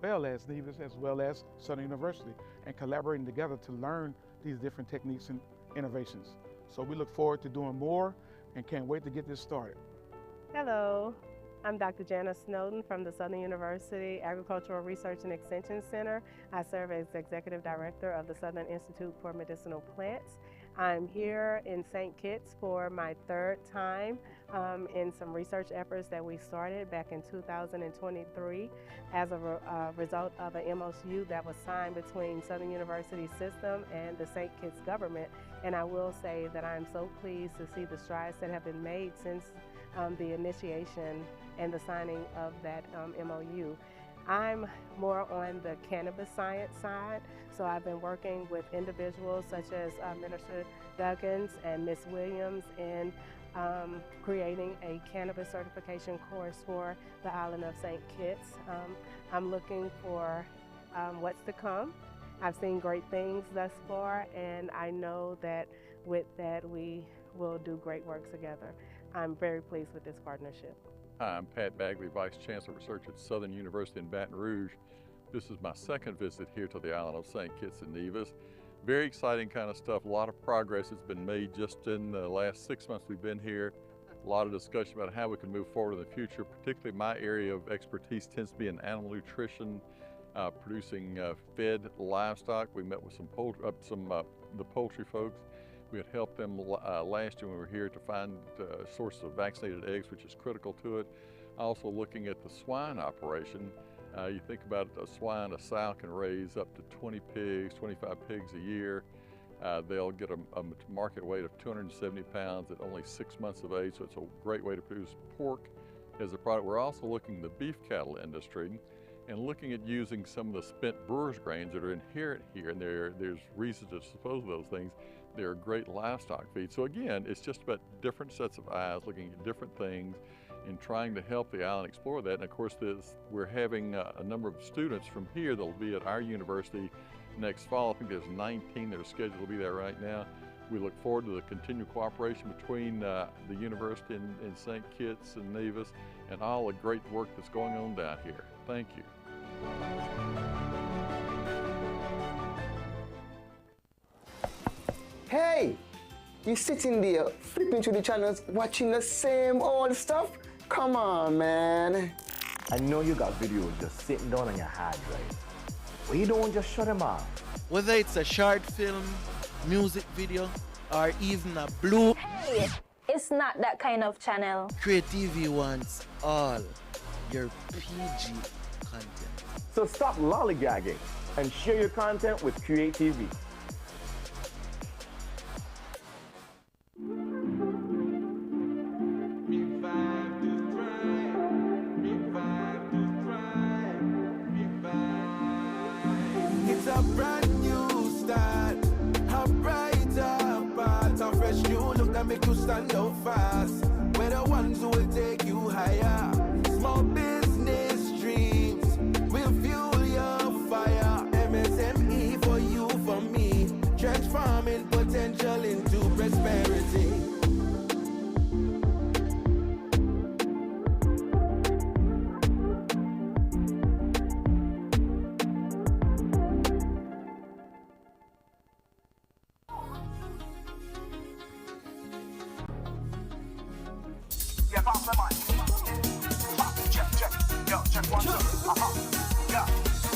well as Nevis, as well as Southern University, and collaborating together to learn these different techniques and innovations. So we look forward to doing more and can't wait to get this started. Hello, I'm Dr. Janice Snowden from the Southern University Agricultural Research and Extension Center. I serve as Executive Director of the Southern Institute for Medicinal Plants. I'm here in St. Kitts for my third time in some research efforts that we started back in 2023 as a result of an MOU that was signed between Southern University System and the St. Kitts government. And I will say that I'm so pleased to see the strides that have been made since the initiation and the signing of that MOU. I'm more on the cannabis science side, so I've been working with individuals such as Minister Duggins and Ms. Williams in creating a cannabis certification course for the island of St. Kitts. I'm looking for what's to come. I've seen great things thus far, and I know that with that we will do great work together. I'm very pleased with this partnership. Hi, I'm Pat Bagley, Vice Chancellor of Research at Southern University in Baton Rouge. This is my second visit here to the island of St. Kitts and Nevis. Very exciting kind of stuff. A lot of progress has been made just in the last 6 months we've been here. A lot of discussion about how we can move forward in the future. Particularly my area of expertise tends to be in animal nutrition, producing fed livestock. We met with the poultry folks. We had helped them last year when we were here to find sources of vaccinated eggs, which is critical to it. Also looking at the swine operation. You think about a sow can raise up to 20 pigs, 25 pigs a year. They'll get a market weight of 270 pounds at only 6 months of age, so it's a great way to produce pork as a product. We're also looking at the beef cattle industry and looking at using some of the spent brewer's grains that are inherent here, and there's reasons to dispose of those things. They're a great livestock feed. So again, it's just about different sets of eyes looking at different things and trying to help the island explore that. And of course, we're having a number of students from here that'll be at our university next fall. I think there's 19 that are scheduled to be there right now. We look forward to the continued cooperation between the university in St. Kitts and Nevis and all the great work that's going on down here. Thank you. Hey, you sitting there flipping through the channels watching the same old stuff? Come on, man. I know you got videos just sitting down on your hard drive. Why you don't just shut them off? Whether it's a short film, music video, or even a blue. Hey, it's not that kind of channel. Create TV wants all your PG content. So stop lollygagging and share your content with Create TV. It's a brand new start, a brighter path, a fresh new look that make you stand out fast. We're the ones who will take you higher. Small business dreams will fuel your fire. MSME for you, for me, transforming potential into prosperity.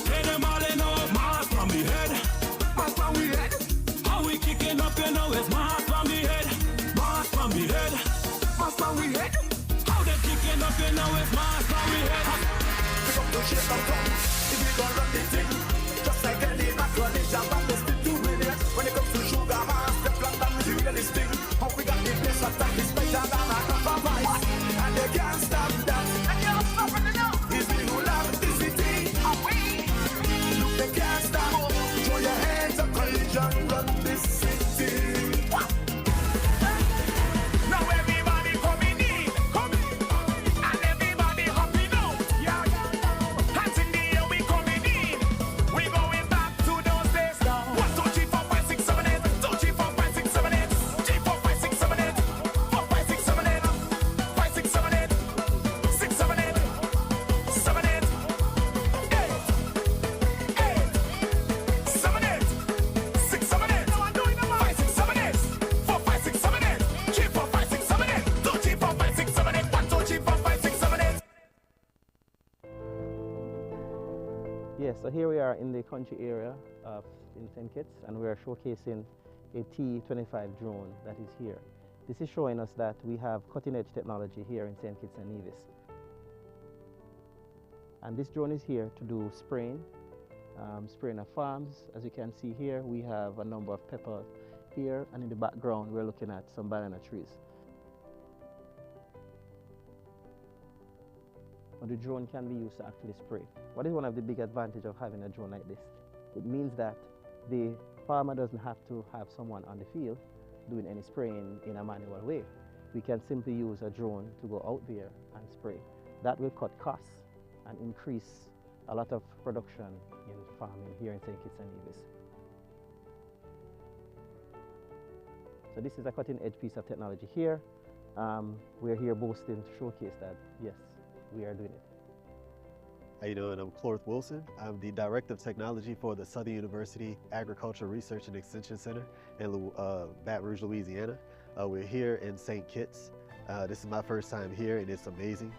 Hey, them all in our mask from the head. Mask from the head. How we kicking up, you know it's mask from the head. Mask from the head. Mask from the head. How they kicking up, you know it's mask from the head. Pick up the shape and come. If we gon' run the thing, just like any macaroni, jam back the stick to win it. When it comes to sugar mask, the plan that we really sting. How we got the place attack is better than a compromise. And they can't stop that. And you're not stopping it now. It's we who love the city. And we look, they can't stop. Throw your hands up, collision, run this city. Now everybody coming in, and everybody hopping out. Yeah, hands in the Yes, so here we are in the country area in St. Kitts, and we are showcasing a T-25 drone that is here. This is showing us that we have cutting-edge technology here in St. Kitts and Nevis. And this drone is here to do spraying of farms. As you can see here, we have a number of peppers here, and in the background we're looking at some banana trees. But the drone can be used to actually spray. What is one of the big advantages of having a drone like this? It means that the farmer doesn't have to have someone on the field doing any spraying in a manual way. We can simply use a drone to go out there and spray. That will cut costs and increase a lot of production in farming here in St. Kitts and Nevis. So this is a cutting-edge piece of technology here. We're here boasting to showcase that, yes, we are doing it. How you doing? I'm Clorth Wilson. I'm the Director of Technology for the Southern University Agricultural Research and Extension Center in Baton Rouge, Louisiana. We're here in St. Kitts. This is my first time here and it's amazing.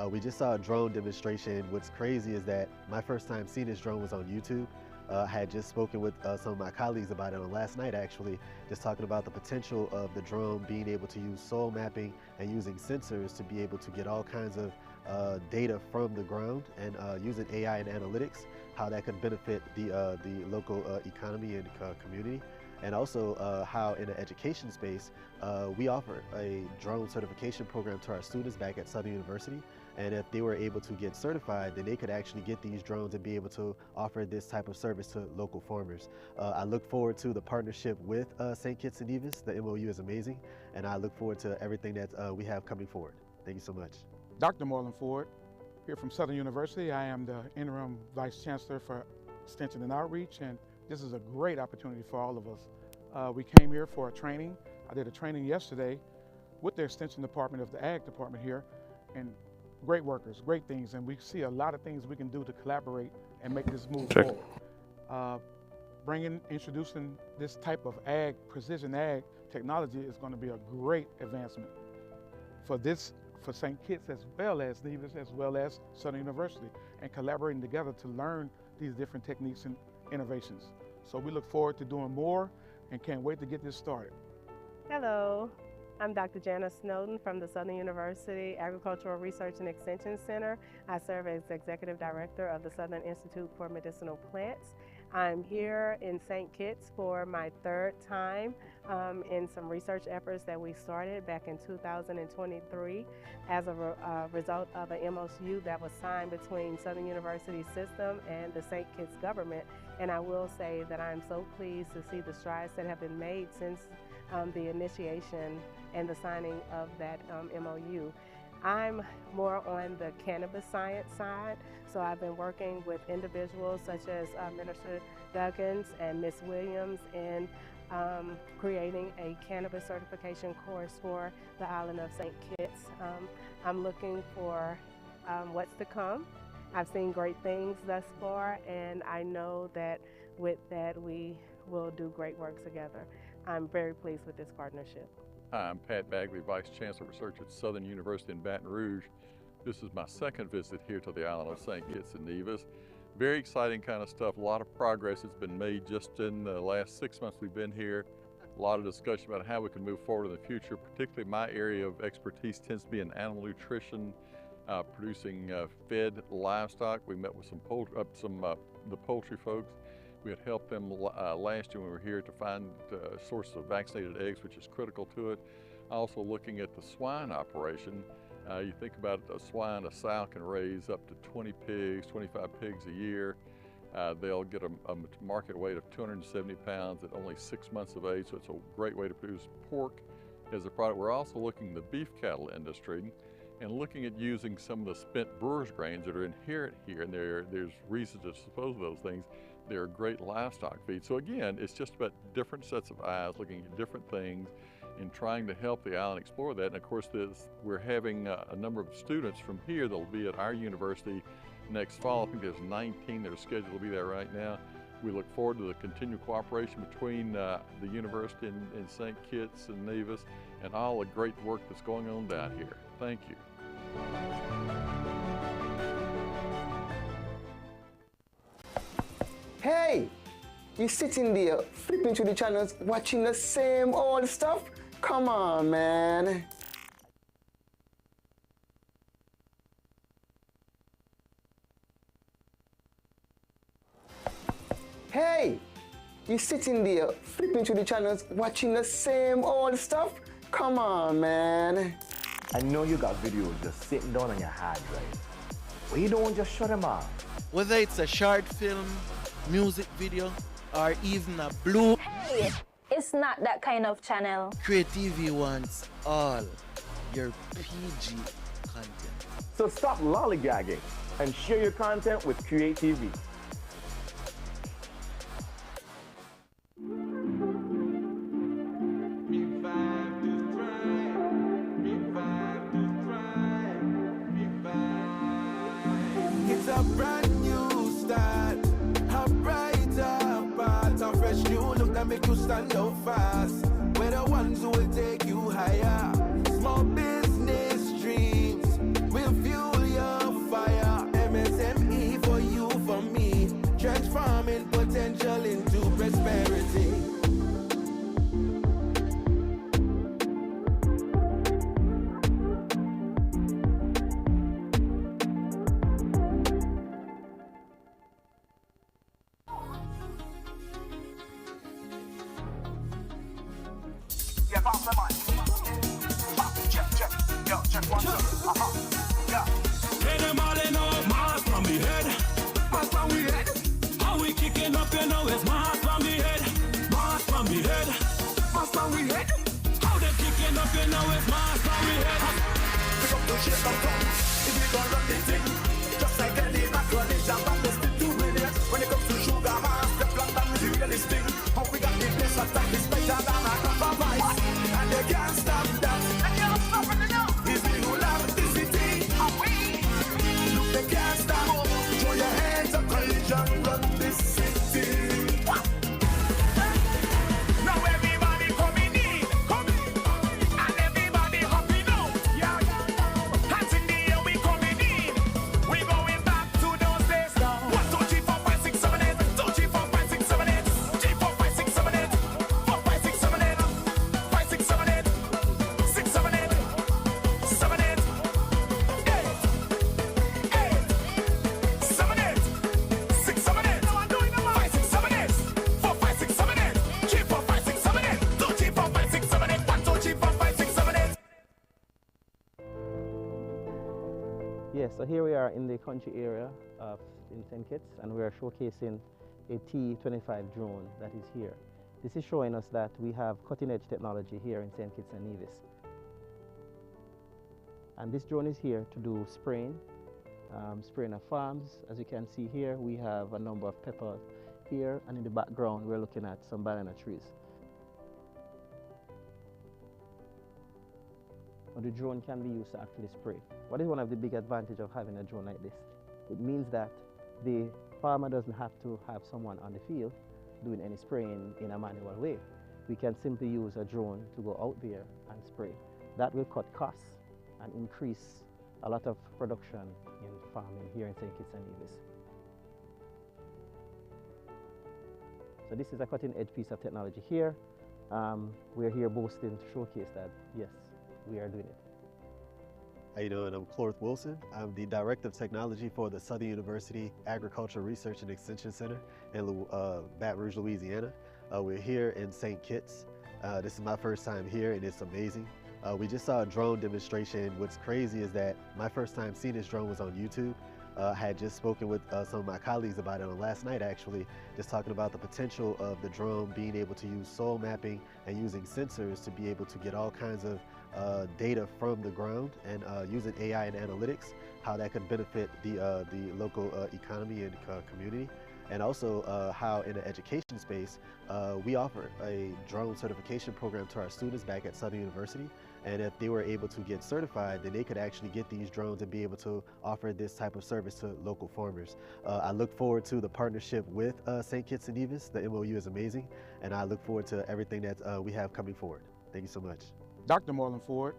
We just saw a drone demonstration. What's crazy is that my first time seeing this drone was on YouTube. I had just spoken with some of my colleagues about it on last night actually, just talking about the potential of the drone being able to use soil mapping and using sensors to be able to get all kinds of data from the ground and using AI and analytics, how that could benefit the local economy and community. And also how in the education space, we offer a drone certification program to our students back at Southern University. And if they were able to get certified, then they could actually get these drones and be able to offer this type of service to local farmers. I look forward to the partnership with St. Kitts and Nevis. The MOU is amazing. And I look forward to everything that we have coming forward. Thank you so much. Dr. Marlon Ford, here from Southern University. I am the Interim Vice Chancellor for Extension and Outreach, and this is a great opportunity for all of us. We came here for a training. I did a training yesterday with the Extension Department of the Ag Department here, and great workers, great things, and we see a lot of things we can do to collaborate and make this move forward. Introducing this type of ag, precision ag technology is going to be a great advancement for St. Kitts as well as Nevis, as well as Southern University, and collaborating together to learn these different techniques and innovations. So we look forward to doing more and can't wait to get this started. Hello, I'm Dr. Janice Snowden from the Southern University Agricultural Research and Extension Center. I serve as Executive Director of the Southern Institute for Medicinal Plants. I'm here in St. Kitts for my third time in some research efforts that we started back in 2023 as a result of an MOU that was signed between Southern University system and the St. Kitts government. And I will say that I'm so pleased to see the strides that have been made since the initiation and the signing of that MOU. I'm more on the cannabis science side, so I've been working with individuals such as Minister Duggins and Ms. Williams in creating a cannabis certification course for the island of St. Kitts. I'm looking for what's to come. I've seen great things thus far, and I know that with that we will do great work together. I'm very pleased with this partnership. Hi, I'm Pat Bagley, Vice Chancellor of Research at Southern University in Baton Rouge. This is my second visit here to the island of St. Kitts and Nevis. Very exciting kind of stuff. A lot of progress has been made just in the last 6 months we've been here. A lot of discussion about how we can move forward in the future. Particularly my area of expertise tends to be in animal nutrition, producing fed livestock. We met with the poultry folks. We had helped them last year when we were here to find sources of vaccinated eggs, which is critical to it. Also looking at the swine operation. You think about a swine, a sow can raise up to 20 pigs, 25 pigs a year. They'll get a market weight of 270 pounds at only 6 months of age, so it's a great way to produce pork as a product. We're also looking at the beef cattle industry and looking at using some of the spent brewer's grains that are inherent here, and there's reasons to dispose of those things. They're great livestock feed. So again, it's just about different sets of eyes looking at different things and trying to help the island explore that. And of course, we're having a number of students from here that will be at our university next fall. I think there's 19 that are scheduled to be there right now. We look forward to the continued cooperation between the university in St. Kitts and Nevis and all the great work that's going on down here. Thank you. Hey, you sitting there flipping through the channels watching the same old stuff? Come on, man. Hey, you sitting there flipping through the channels watching the same old stuff? Come on, man. I know you got videos just sitting down on your hard drive. Why you don't just shut them off? Whether it's a short film, music video, or even a blue. Hey, it's not that kind of channel. Creativity wants all your PG content. So stop lollygagging and share your content with Creativity. It's a brand new start, a brighter path, a fresh new look that make you stand out fast. We're the ones who will take you higher. Small business dreams will fuel your fire. MSME for you, for me, transforming potential into prosperity. Yeah, pass the mic. Check. Yo, check 1, 2. Yeah. Hit them all in our mask from the head. Mask from the head. How we kicking up, you know it's mask from the head. Mask from the head. Mask from the head. How they kicking up, you know it's mask from the head. Pick up the shit and come. If we gon' run the thing, just like any macaroni jam, and let's stick to it. When it comes to sugar, mask, the plan that we really sting. How we got the place attack is better than a compromise. And they can't stop that. They can't stop it now. It's the whole of the city. Look, they can't stop. Throw your hands up, collision, run this city. Now everybody coming in, and everybody hopping out. Yeah. Hands in the air, we coming in. We going back to those days now. 1, 2, 3, 4, 5, 6, 7, 8. 2, 3, 4, 5, 6, 7, 8. 3, 4, 5, 6, 7, 8. 4, 5, 6, 7, 8. 5, 6, 7, 8. 6, 7, 8. 7, 8. 8. 7, 8. 6, 7, 8. 5, 6, 7, 8. 4, 5, 6, 7, 8. 3, 4, 5, 6, 7, 8. 2, 3, 4, 5, 6, 7, 8. 1, 2, 3, 4, 5, 6, 7, 8. Yes, so here we are in the country area in St. Kitts, and we are showcasing a T-25 drone that is here. This is showing us that we have cutting-edge technology here in St. Kitts and Nevis. And this drone is here to do spraying of farms. As you can see here, we have a number of peppers here, and in the background, we're looking at some banana trees. Now, the drone can be used to actually spray. What is one of the big advantages of having a drone like this? It means that the farmer doesn't have to have someone on the field doing any spraying in a manual way. We can simply use a drone to go out there and spray. That will cut costs and increase a lot of production in farming here in St. Kitts and Nevis. So this is a cutting-edge piece of technology here. We're here boasting to showcase that, yes, we are doing it. How you doing? I'm Clorth Wilson. I'm the Director of Technology for the Southern University Agricultural Research and Extension Center in Baton Rouge, Louisiana. We're here in St. Kitts. This is my first time here, and it's amazing. We just saw a drone demonstration. What's crazy is that my first time seeing this drone was on YouTube. I had just spoken with some of my colleagues about it on last night, actually, just talking about the potential of the drone being able to use soil mapping and using sensors to be able to get all kinds of data from the ground, and using AI and analytics, how that could benefit the local economy and community. And also how in the education space, we offer a drone certification program to our students back at Southern University. And if they were able to get certified, then they could actually get these drones and be able to offer this type of service to local farmers. I look forward to the partnership with St. Kitts and Nevis. The MOU is amazing, and I look forward to everything that we have coming forward. Thank you so much. Dr. Marlon Ford,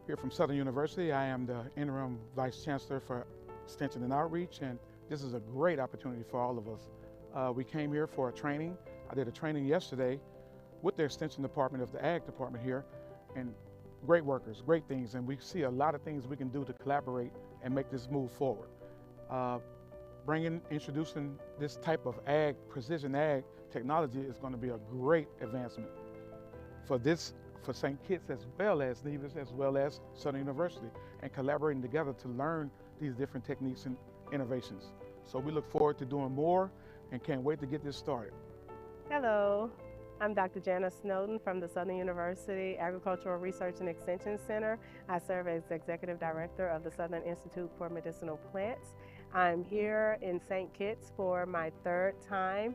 here from Southern University. I am the Interim Vice Chancellor for Extension and Outreach, and this is a great opportunity for all of us. We came here for a training. I did a training yesterday with the Extension Department of the Ag Department here, and great workers, great things, and we see a lot of things we can do to collaborate and make this move forward. Introducing this type of precision ag technology is going to be a great advancement for St. Kitts as well as Nevis, as well as Southern University, and collaborating together to learn these different techniques and innovations. So we look forward to doing more and can't wait to get this started. Hello, I'm Dr. Janice Snowden from the Southern University Agricultural Research and Extension Center. I serve as Executive Director of the Southern Institute for Medicinal Plants. I'm here in St. Kitts for my third time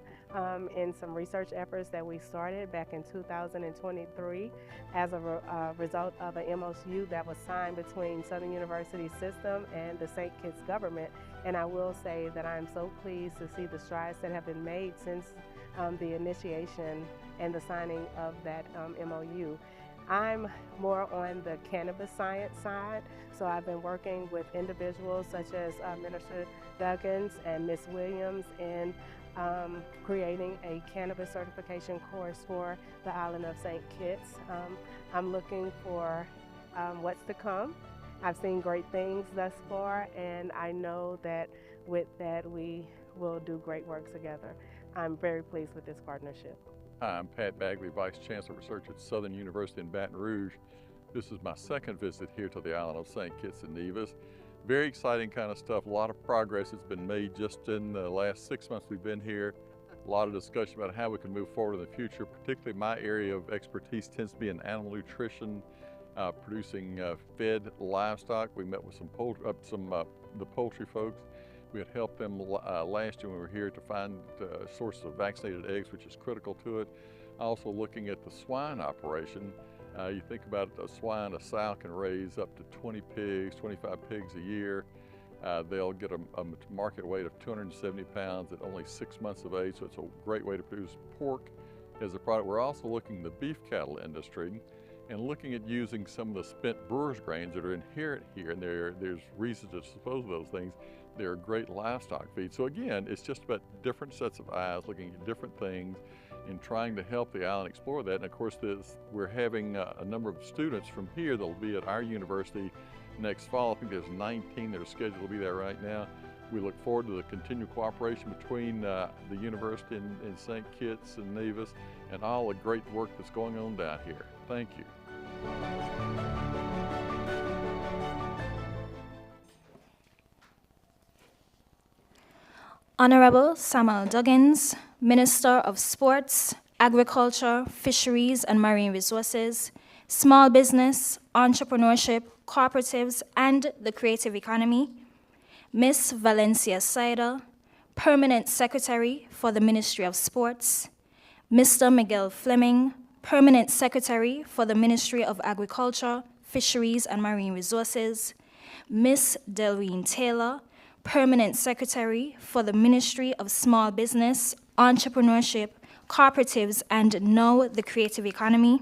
in some research efforts that we started back in 2023 as a result of an MOU that was signed between Southern University system and the St. Kitts government. And I will say that I'm so pleased to see the strides that have been made since the initiation and the signing of that MOU. I'm more on the cannabis science side, so I've been working with individuals such as Minister Duggins and Ms. Williams in creating a cannabis certification course for the island of St. Kitts. I'm looking for what's to come. I've seen great things thus far, and I know that with that we will do great work together. I'm very pleased with this partnership. Hi, I'm Pat Bagley, Vice Chancellor of Research at Southern University in Baton Rouge. This is my second visit here to the island of St. Kitts and Nevis. Very exciting kind of stuff. A lot of progress has been made just in the last 6 months we've been here. A lot of discussion about how we can move forward in the future. Particularly my area of expertise tends to be in animal nutrition, producing fed livestock. We met with the poultry folks. We had helped them last year when we were here to find sources of vaccinated eggs, which is critical to it. Also looking at the swine operation. You think about a sow can raise up to 20 pigs, 25 pigs a year. They'll get a market weight of 270 pounds at only 6 months of age, so it's a great way to produce pork as a product. We're also looking at the beef cattle industry and looking at using some of the spent brewer's grains that are inherent here, and there's reasons to dispose of those things. They're a great livestock feed. So again, it's just about different sets of eyes looking at different things and trying to help the island explore that. And of course, we're having a number of students from here that will be at our university next fall. I think there's 19 that are scheduled to be there right now. We look forward to the continued cooperation between the university in St. Kitts and Nevis and all the great work that's going on down here. Thank you. Honorable Samal Duggins, Minister of Sports, Agriculture, Fisheries and Marine Resources, Small Business, Entrepreneurship, Cooperatives and the Creative Economy, Ms. Valencia Saida, Permanent Secretary for the Ministry of Sports, Mr. Miguel Fleming, Permanent Secretary for the Ministry of Agriculture, Fisheries and Marine Resources, Ms. Delreen Taylor, Permanent Secretary for the Ministry of Small Business, Entrepreneurship, Cooperatives, and Now the Creative Economy,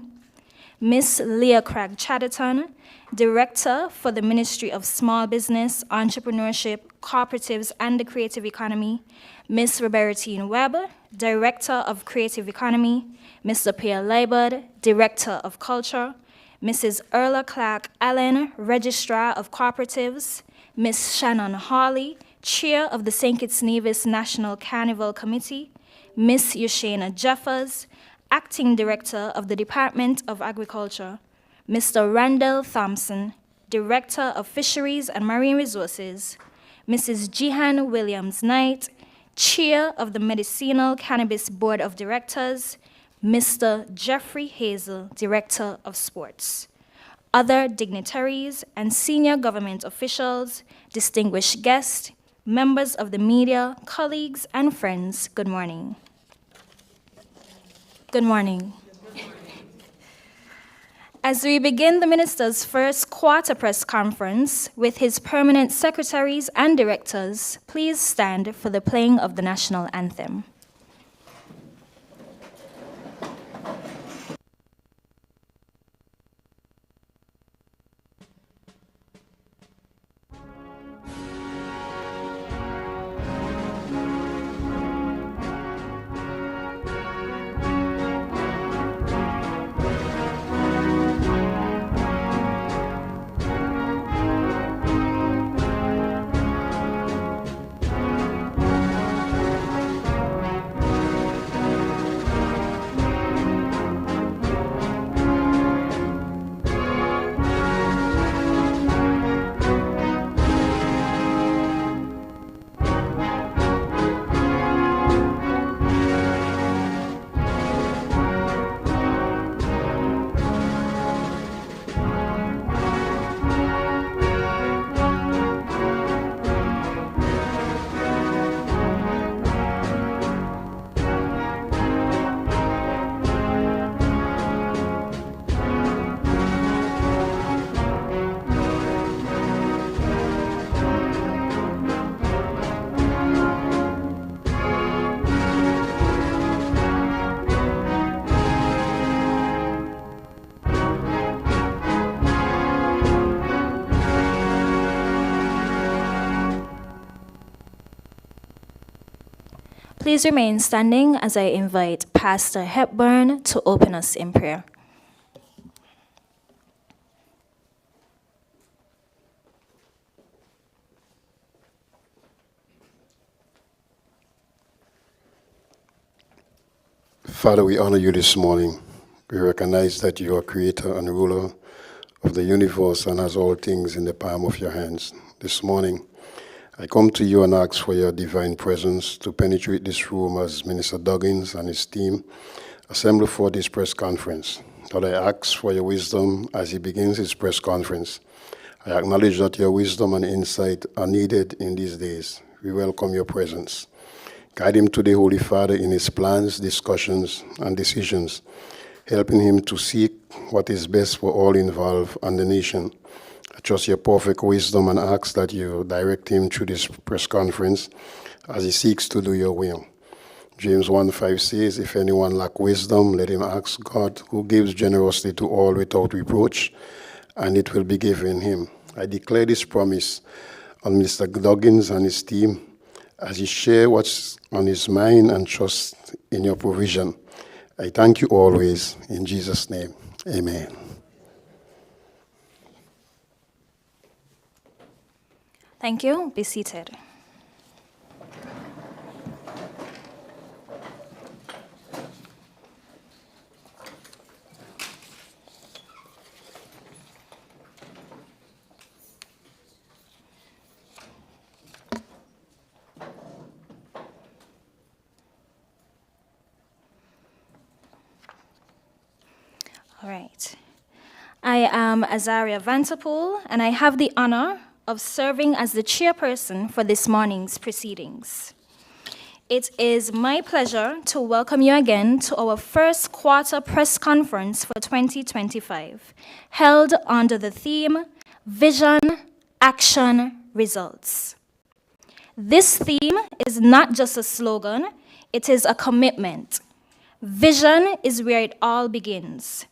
Ms. Leah Craig Chatterton, Director for the Ministry of Small Business, Entrepreneurship, Cooperatives, and the Creative Economy, Ms. Robertine Webb, Director of Creative Economy, Mr. Pierre Leibert, Director of Culture, Mrs. Erla Clark Allen, Registrar of Cooperatives, Ms. Shannon Hawley, Chair of the St. Kitts Nevis National Carnival Committee, Ms. Yoshana Jeffers, Acting Director of the Department of Agriculture, Mr. Randall Thompson, Director of Fisheries and Marine Resources, Mrs. Jihan Williams-Knight, Chair of the Medicinal Cannabis Board of Directors, Mr. Jeffrey Hazel, Director of Sports. Other dignitaries and senior government officials, distinguished guests, members of the media, colleagues, and friends, good morning. Good morning. As we begin the Minister's first quarter press conference with his permanent secretaries and directors, please stand for the playing of the national anthem. Please remain standing as I invite Pastor Hepburn to open us in prayer. Father, we honor you this morning. We recognize that you are creator and ruler of the universe and has all things in the palm of your hands. This morning, I come to you and ask for your divine presence to penetrate this room as Minister Duggins and his team assemble for this press conference. Lord, I ask for your wisdom as he begins his press conference. I acknowledge that your wisdom and insight are needed in these days. We welcome your presence. Guide him today, Holy Father, in his plans, discussions, and decisions, helping him to seek what is best for all involved and the nation. I trust your perfect wisdom and ask that you direct him through this press conference as he seeks to do your will. James 1:5 says, if anyone lack wisdom, let him ask God, who gives generously to all without reproach, and it will be given him. I declare this promise on Mr. Duggins and his team as he share what's on his mind and trust in your provision. I thank you always. In Jesus' name, amen. Thank you. Be seated. All right. I am Azaria Vanterpool, and I have the honor of serving as the chairperson for this morning's proceedings. It is my pleasure to welcome you again to our first quarter press conference for 2025, held under the theme, Vision, Action, Results. This theme is not just a slogan, it is a commitment. Vision is where it all begins.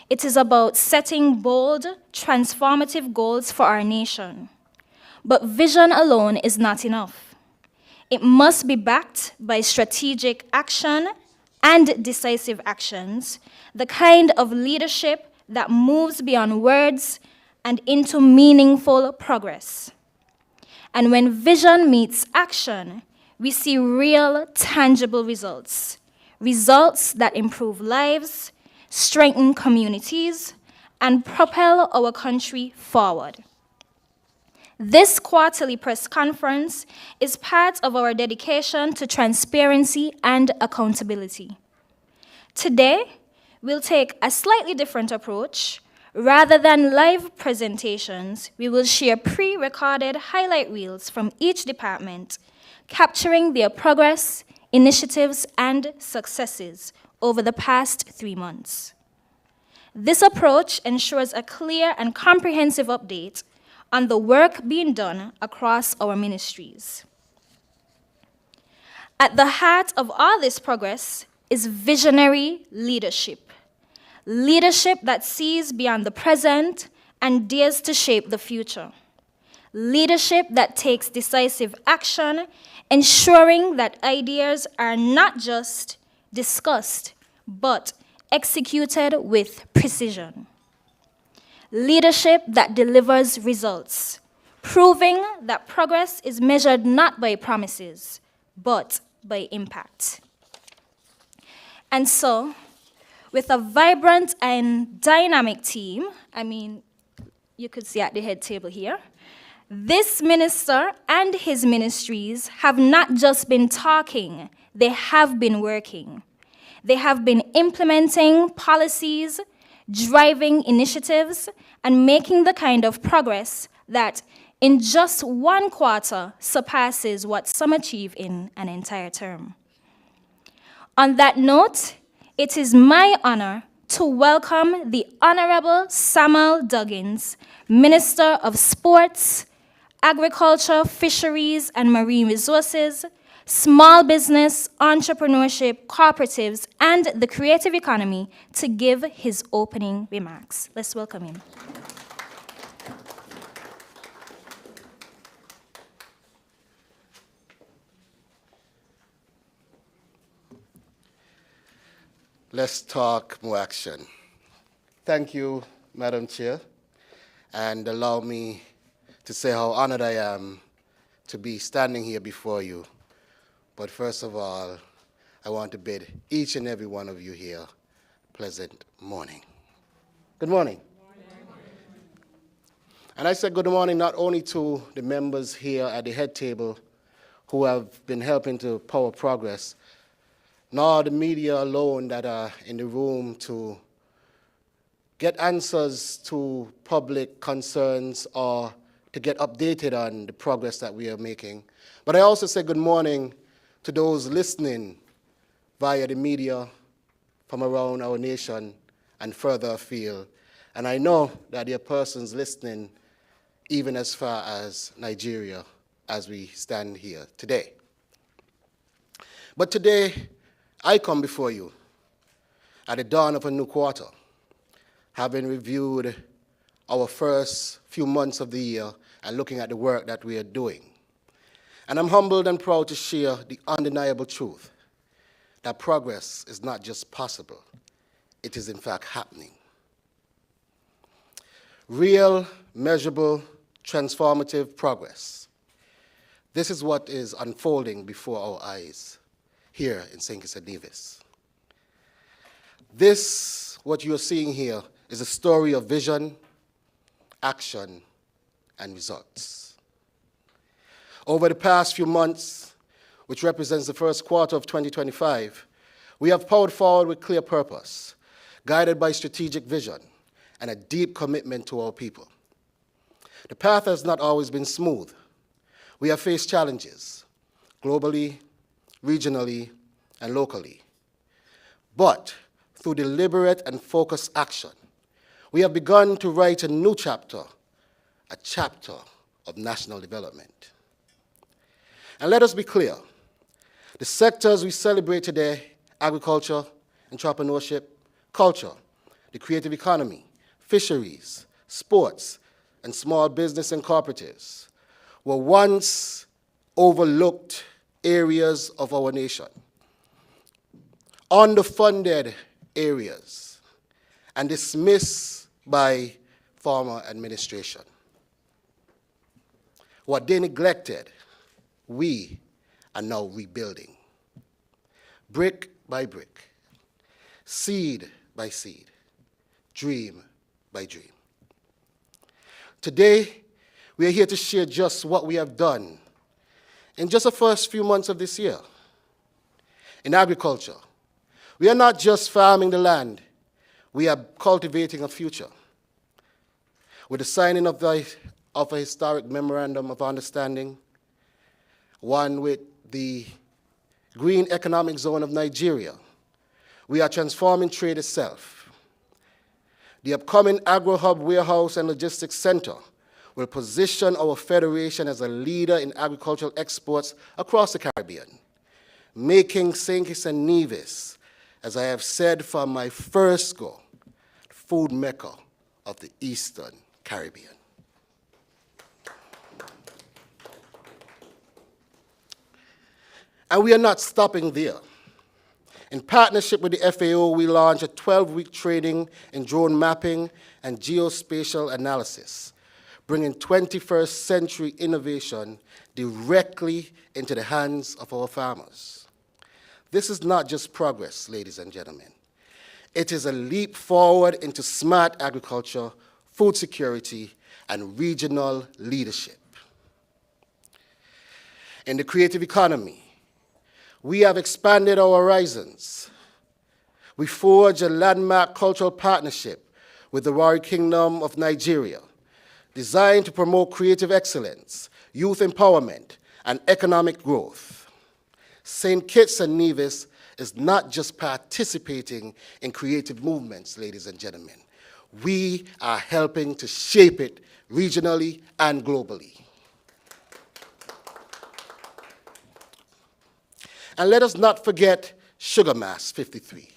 It is about setting bold, transformative goals for our nation. But vision alone is not enough. It must be backed by strategic action and decisive actions, the kind of leadership that moves beyond words and into meaningful progress. And when vision meets action, we see real, tangible results. Results that improve lives, strengthen communities, and propel our country forward. This quarterly press conference is part of our dedication to transparency and accountability. Today, we'll take a slightly different approach. Rather than live presentations, we will share pre-recorded highlight reels from each department, capturing their progress, initiatives, and successes over the past 3 months. This approach ensures a clear and comprehensive update on the work being done across our ministries. At the heart of all this progress is visionary leadership. Leadership that sees beyond the present and dares to shape the future. Leadership that takes decisive action, ensuring that ideas are not just discussed, but executed with precision. Leadership that delivers results, proving that progress is measured not by promises, but by impact. And so, with a vibrant and dynamic team, you could see at the head table here, this minister and his ministries have not just been talking, they have been working. They have been implementing policies, driving initiatives, and making the kind of progress that in just 1 quarter surpasses what some achieve in an entire term. On that note, it is my honor to welcome the Honorable Samal Duggins, Minister of Sports, Agriculture, Fisheries, and Marine Resources, Small Business, Entrepreneurship, Cooperatives, and the Creative Economy, to give his opening remarks. Let's welcome him. Let's talk more action. Thank you, Madam Chair, and allow me to say how honored I am to be standing here before you. But first of all, I want to bid each and every one of you here pleasant morning. Good morning. And I said good morning not only to the members here at the head table who have been helping to power progress, nor the media alone that are in the room to get answers to public concerns or to get updated on the progress that we are making. But I also say good morning to those listening via the media from around our nation and further afield. And I know that there are persons listening even as far as Nigeria as we stand here today. But today, I come before you at the dawn of a new quarter, having reviewed our first few months of the year and looking at the work that we are doing. And I'm humbled and proud to share the undeniable truth that progress is not just possible, it is in fact happening. Real, measurable, transformative progress. This is what is unfolding before our eyes here in St. Kitts and Nevis. This, what you're seeing here, is a story of vision, action, and results. Over the past few months, which represents the first quarter of 2025, we have powered forward with clear purpose, guided by strategic vision and a deep commitment to our people. The path has not always been smooth. We have faced challenges, globally, regionally, and locally. But through deliberate and focused action, we have begun to write a new chapter, a chapter of national development. And let us be clear, the sectors we celebrate today, agriculture, entrepreneurship, culture, the creative economy, fisheries, sports, and small business and cooperatives, were once overlooked areas of our nation, underfunded areas, and dismissed by former administration. What they neglected, we are now rebuilding, brick by brick, seed by seed, dream by dream. Today, we are here to share just what we have done in just the first few months of this year. In agriculture, we are not just farming the land, we are cultivating a future. With the signing of a historic memorandum of understanding, one with the Green Economic Zone of Nigeria, we are transforming trade itself. The upcoming AgroHub Warehouse and Logistics Center will position our federation as a leader in agricultural exports across the Caribbean, making St. Kitts and Nevis, as I have said from my first go, food mecca of the Eastern Caribbean. And we are not stopping there. In partnership with the FAO, we launched a 12-week training in drone mapping and geospatial analysis, bringing 21st century innovation directly into the hands of our farmers. This is not just progress, ladies and gentlemen. It is a leap forward into smart agriculture, food security, and regional leadership. In the creative economy, we have expanded our horizons. We forged a landmark cultural partnership with the Warri Kingdom of Nigeria, designed to promote creative excellence, youth empowerment, and economic growth. St. Kitts and Nevis is not just participating in creative movements, ladies and gentlemen. We are helping to shape it regionally and globally. And let us not forget Sugar Mass 53,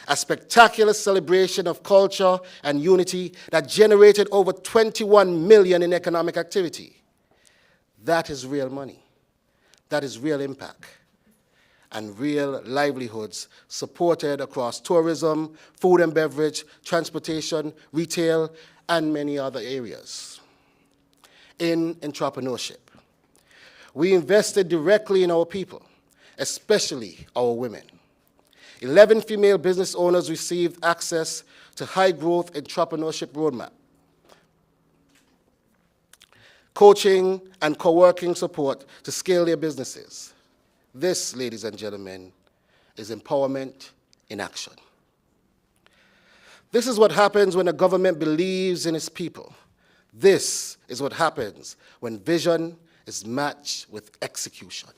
a spectacular celebration of culture and unity that generated over 21 million in economic activity. That is real money. That is real impact. and real livelihoods supported across tourism, food and beverage, transportation, retail, and many other areas. In entrepreneurship, we invested directly in our people, especially our women. 11 female business owners received access to high-growth entrepreneurship roadmap, coaching and co-working support to scale their businesses. This, ladies and gentlemen, is empowerment in action. This is what happens when a government believes in its people. This is what happens when vision is matched with execution.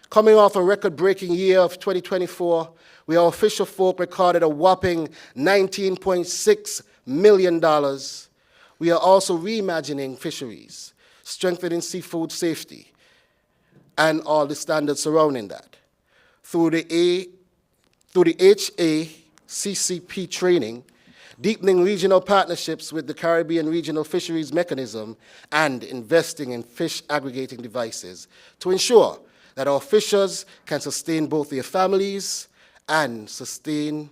Coming off a record-breaking year of 2024, where our official folk recorded a whopping $19.6 million, we are also reimagining fisheries, strengthening seafood safety, and all the standards surrounding that. Through the HACCP training, deepening regional partnerships with the Caribbean Regional Fisheries Mechanism, and investing in fish aggregating devices to ensure that our fishers can sustain both their families and sustain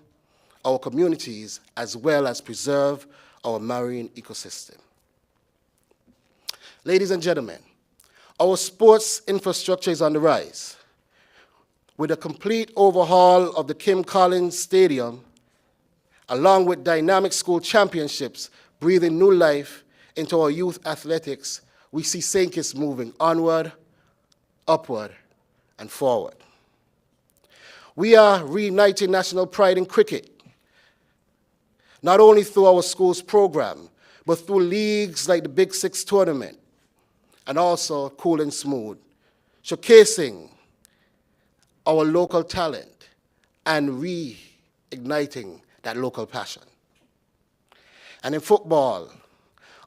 our communities, as well as preserve our marine ecosystem. Ladies and gentlemen, our sports infrastructure is on the rise. With a complete overhaul of the Kim Collins Stadium, along with dynamic school championships breathing new life into our youth athletics, we see St. Kitts moving onward, upward, and forward. We are reigniting national pride in cricket, not only through our school's program, but through leagues like the Big Six tournament, and also Cool and Smooth, showcasing our local talent and reigniting that local passion. And in football,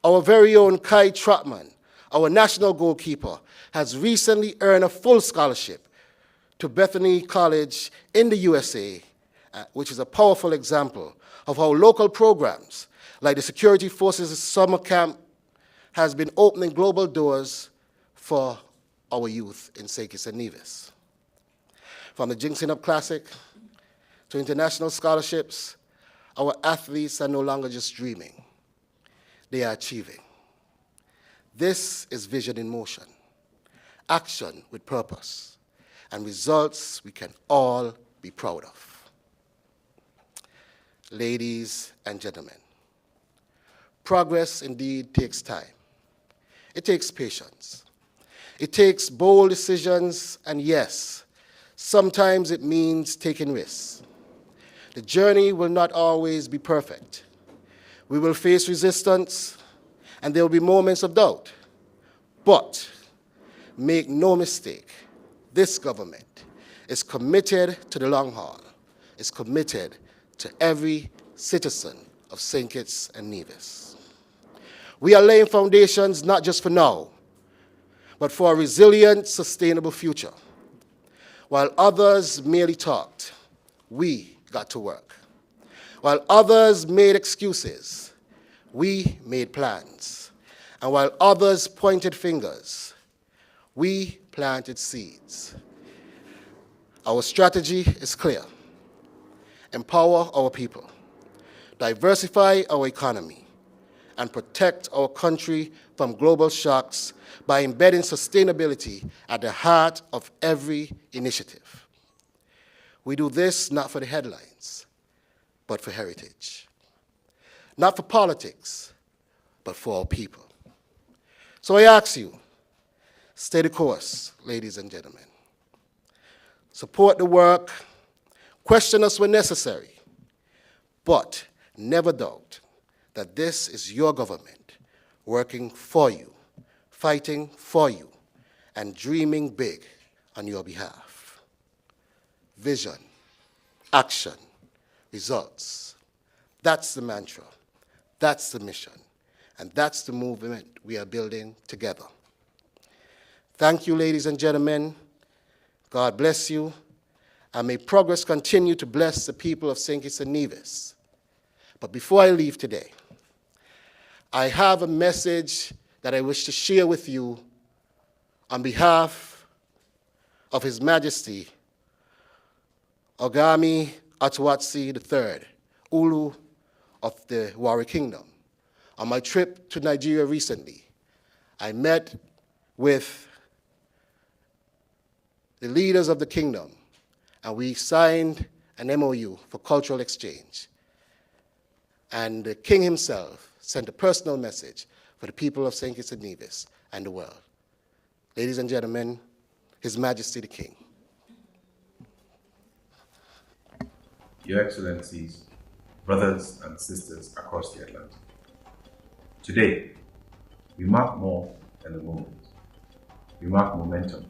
our very own Kai Trotman, our national goalkeeper, has recently earned a full scholarship to Bethany College in the USA, which is a powerful example of how local programs like the Security Forces Summer Camp has been opening global doors for our youth in St. Kitts and Nevis. From the Jinxing Up Classic to international scholarships, our athletes are no longer just dreaming, they are achieving. This is vision in motion, action with purpose, and results we can all be proud of. Ladies and gentlemen, progress indeed takes time. It takes patience. It takes bold decisions, and yes, sometimes it means taking risks. The journey will not always be perfect. We will face resistance, and there will be moments of doubt. But make no mistake, this government is committed to the long haul, is committed to every citizen of St. Kitts and Nevis. We are laying foundations not just for now, but for a resilient, sustainable future. While others merely talked, we got to work. While others made excuses, we made plans. And while others pointed fingers, we planted seeds. Our strategy is clear. Empower our people, diversify our economy, and protect our country from global shocks by embedding sustainability at the heart of every initiative. We do this not for the headlines, but for heritage. Not for politics, but for our people. So I ask you, stay the course, ladies and gentlemen. Support the work, question us when necessary, but never doubt that this is your government working for you, fighting for you, and dreaming big on your behalf. Vision, action, results. That's the mantra, that's the mission, and that's the movement we are building together. Thank you, ladies and gentlemen. God bless you, and may progress continue to bless the people of St. Kitts and Nevis. But before I leave today, I have a message that I wish to share with you on behalf of His Majesty Ogami Atuatsi III, Ulu of the Wari Kingdom. On my trip to Nigeria recently, I met with the leaders of the kingdom, and we signed an MOU for cultural exchange. And the king himself sent a personal message for the people of St. Kitts and Nevis and the world. Ladies and gentlemen, His Majesty the King. Your Excellencies, brothers and sisters across the Atlantic. Today, we mark more than a moment. We mark momentum.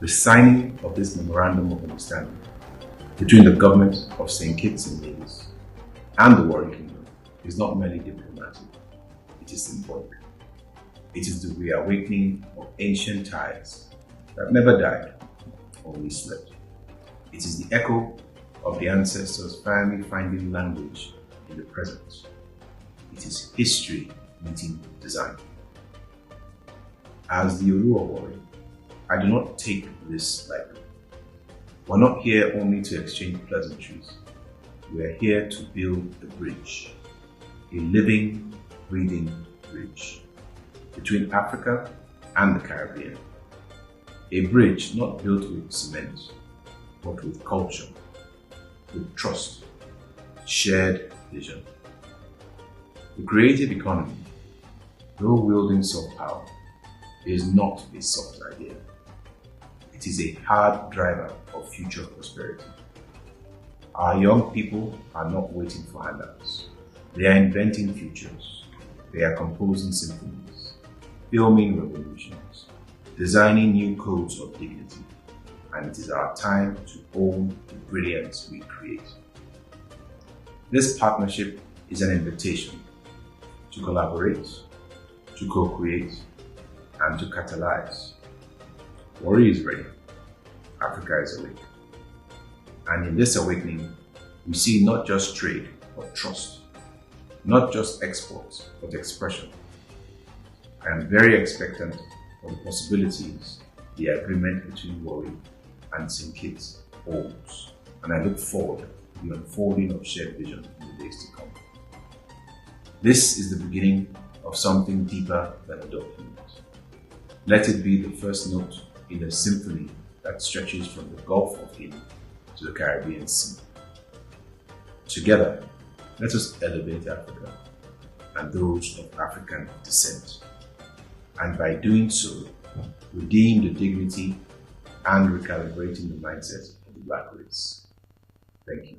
The signing of this memorandum of understanding between the government of St. Kitts and Nevis and the Wari Kingdom is not merely diplomatic, it is symbolic. It is the reawakening of ancient ties that never died, only slept. It is the echo of the ancestors finally finding language in the present. It is history meeting design. As the Yoruba warrior, I do not take this lightly. We're not here only to exchange pleasantries. We're here to build a bridge, a living, breathing bridge between Africa and the Caribbean. A bridge not built with cement, but with culture, with trust, shared vision. The creative economy, though wielding soft power, is not a soft idea. It is a hard driver of future prosperity. Our young people are not waiting for handouts. They are inventing futures. They are composing symphonies, filming revolutions, designing new codes of dignity. And it is our time to own the brilliance we create. This partnership is an invitation to collaborate, to co-create, and to catalyze. Wari is ready. Africa is awake. And in this awakening, we see not just trade, but trust. Not just exports, but expression. I am very expectant of the possibilities the agreement between Wari and St. Kitts holds, and I look forward to the unfolding of shared vision in the days to come. This is the beginning of something deeper than a document. Let it be the first note in a symphony that stretches from the Gulf of Guinea to the Caribbean Sea. Together, let us elevate Africa and those of African descent, and by doing so, redeem the dignity and recalibrating the mindset of the Black race. Thank you.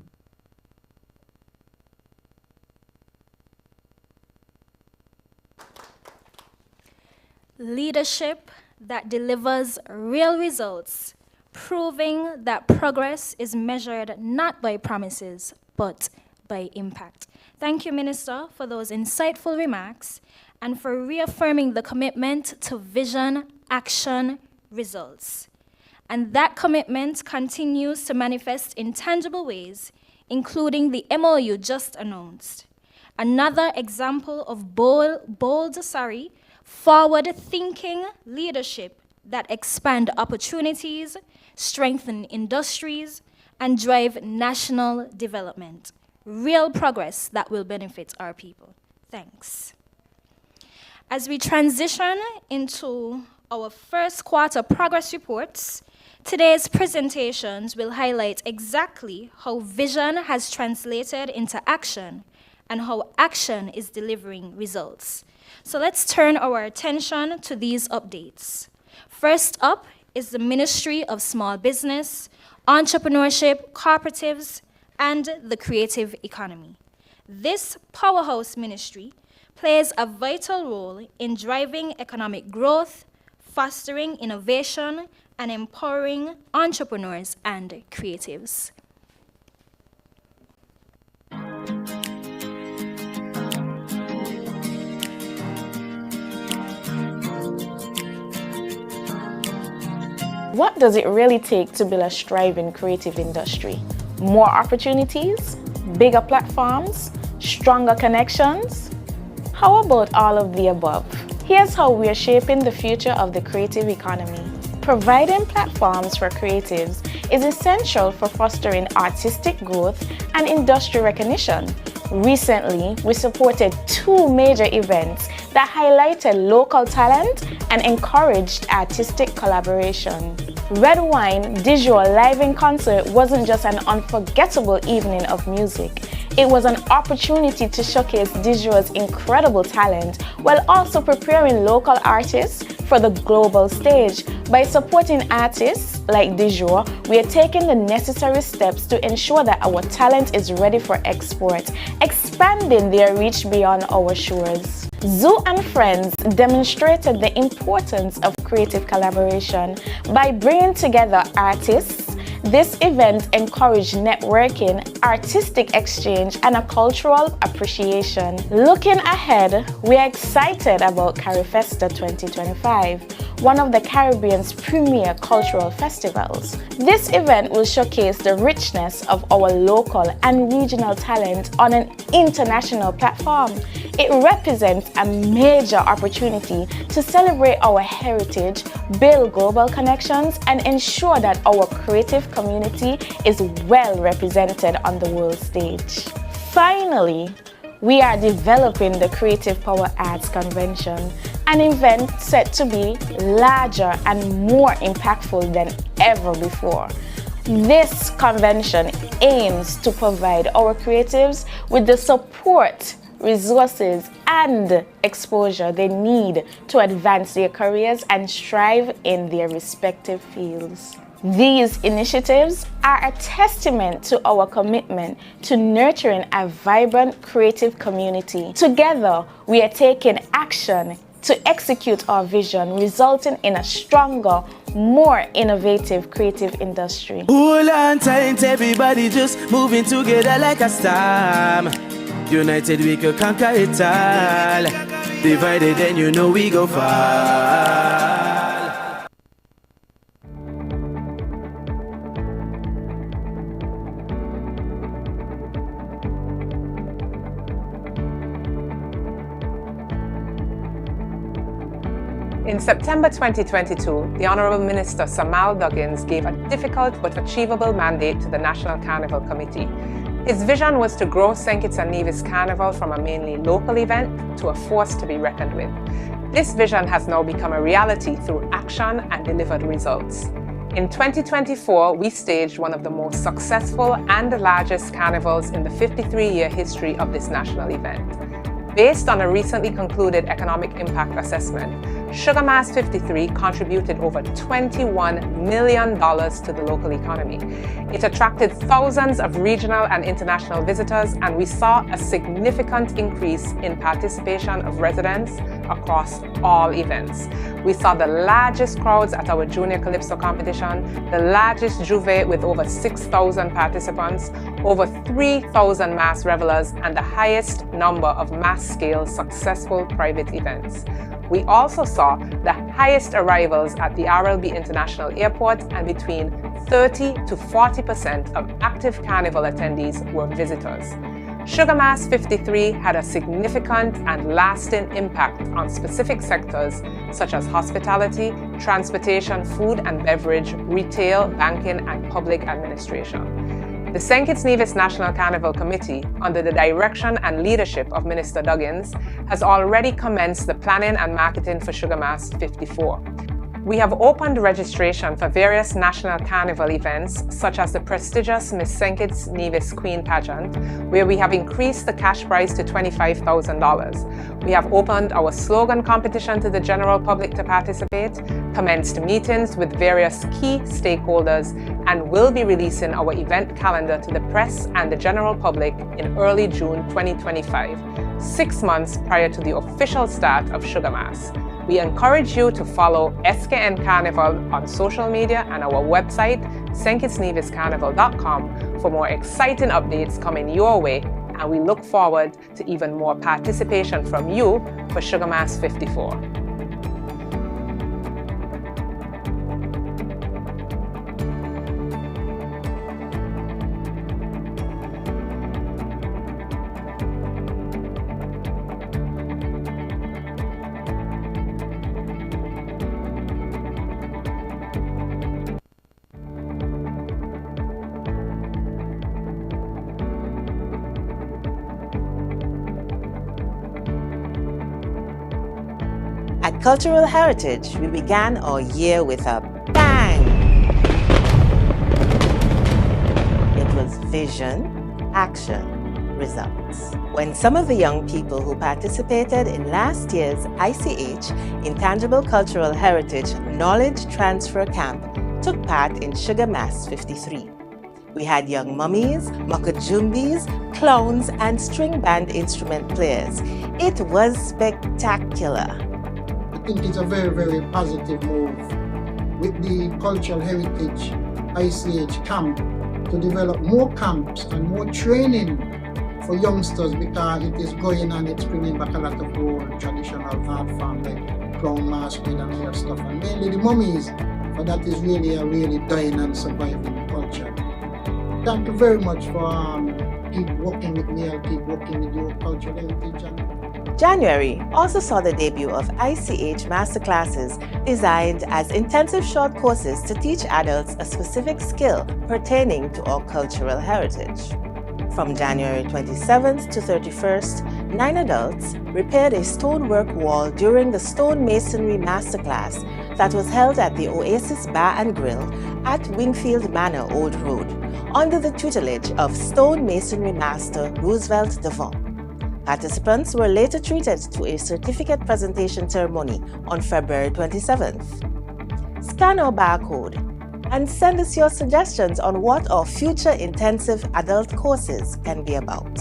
Leadership that delivers real results, proving that progress is measured not by promises, but by impact. Thank you, Minister, for those insightful remarks and for reaffirming the commitment to vision, action, results. And that commitment continues to manifest in tangible ways, including the MOU just announced. Another example of forward-thinking leadership that expand opportunities, strengthen industries, and drive national development. Real progress that will benefit our people. Thanks. As we transition into our first quarter progress reports, today's presentations will highlight exactly how vision has translated into action and how action is delivering results. So let's turn our attention to these updates. First up is the Ministry of Small Business, Entrepreneurship, Cooperatives, and the Creative Economy. This powerhouse ministry plays a vital role in driving economic growth, fostering innovation, and empowering entrepreneurs and creatives. What does it really take to build a thriving creative industry? More opportunities? Bigger platforms? Stronger connections? How about all of the above? Here's how we're shaping the future of the creative economy. providing platforms for creatives is essential for fostering artistic growth and industry recognition. Recently, we supported 2 major events that highlighted local talent and encouraged artistic collaboration. Red Wine Digital Live in Concert wasn't just an unforgettable evening of music. It was an opportunity to showcase Digital's incredible talent while also preparing local artists for the global stage. By supporting artists like Digital, we are taking the necessary steps to ensure that our talent is ready for export, expanding their reach beyond our shores. Zoo and Friends demonstrated the importance of creative collaboration by bringing together artists. This event encouraged networking, artistic exchange, and a cultural appreciation. Looking ahead, we are excited about CariFesta 2025, one of the Caribbean's premier cultural festivals. This event will showcase the richness of our local and regional talent on an international platform. It represents a major opportunity to celebrate our heritage, build global connections, and ensure that our creative community is well represented on the world stage. Finally, we are developing the Creative Power Arts Convention, an event set to be larger and more impactful than ever before. This convention aims to provide our creatives with the support, resources, and exposure they need to advance their careers and strive in their respective fields. These initiatives are a testament to our commitment to nurturing a vibrant creative community. Together, we are taking action to execute our vision, resulting in a stronger, more innovative creative industry. Hold on tight, everybody just moving together like a storm. United we could conquer it all. Divided then you know we go far. In September 2022, the Honourable Minister Samal Duggins gave a difficult but achievable mandate to the National Carnival Committee. His vision was to grow St. Kitts and Nevis Carnival from a mainly local event to a force to be reckoned with. This vision has now become a reality through action and delivered results. In 2024, we staged one of the most successful and largest carnivals in the 53-year history of this national event. Based on a recently concluded economic impact assessment, Sugar Mass 53 contributed over $21 million to the local economy. It attracted thousands of regional and international visitors, and we saw a significant increase in participation of residents across all events. We saw the largest crowds at our Junior Calypso competition, the largest juve with over 6,000 participants, over 3,000 mass revelers, and the highest number of mass-scale successful private events. We also saw the highest arrivals at the RLB International Airport, and between 30 to 40% of active carnival attendees were visitors. Sugar Mass 53 had a significant and lasting impact on specific sectors such as hospitality, transportation, food and beverage, retail, banking, and public administration. The St. Kitts Nevis National Carnival Committee, under the direction and leadership of Minister Duggins, has already commenced the planning and marketing for Sugar Mass 54. We have opened registration for various national carnival events, such as the prestigious Miss St. Kitts Nevis Queen Pageant, where we have increased the cash prize to $25,000. We have opened our slogan competition to the general public to participate, commenced meetings with various key stakeholders, and will be releasing our event calendar to the press and the general public in early June 2025, 6 months prior to the official start of Sugar Mass. We encourage you to follow SKN Carnival on social media and our website, stkittsneviscarnival.com, for more exciting updates coming your way, and we look forward to even more participation from you for Sugar Mass 54. At Cultural Heritage, we began our year with a bang. It was vision, action, results. When some of the young people who participated in last year's ICH Intangible Cultural Heritage Knowledge Transfer Camp took part in Sugar Mass 53. We had young mummies, makajumbis, clowns, and string band instrument players. It was spectacular. I think it's a very, very positive move with the Cultural Heritage ICH camp to develop more camps and more training for youngsters, because it is going and it's bringing back a lot of old traditional art form like clown masquerade and other stuff, and mainly the mummies, for that is really a really dying and surviving culture. Thank you very much for keep working with me. I'll keep working with your cultural heritage. January also saw the debut of ICH masterclasses designed as intensive short courses to teach adults a specific skill pertaining to our cultural heritage. From January 27th to 31st, 9 adults repaired a stonework wall during the stone masonry masterclass that was held at the Oasis Bar and Grill at Wingfield Manor, Old Road, under the tutelage of stone masonry master Roosevelt Devon. Participants were later treated to a certificate presentation ceremony on February 27th. Scan our barcode and send us your suggestions on what our future intensive adult courses can be about.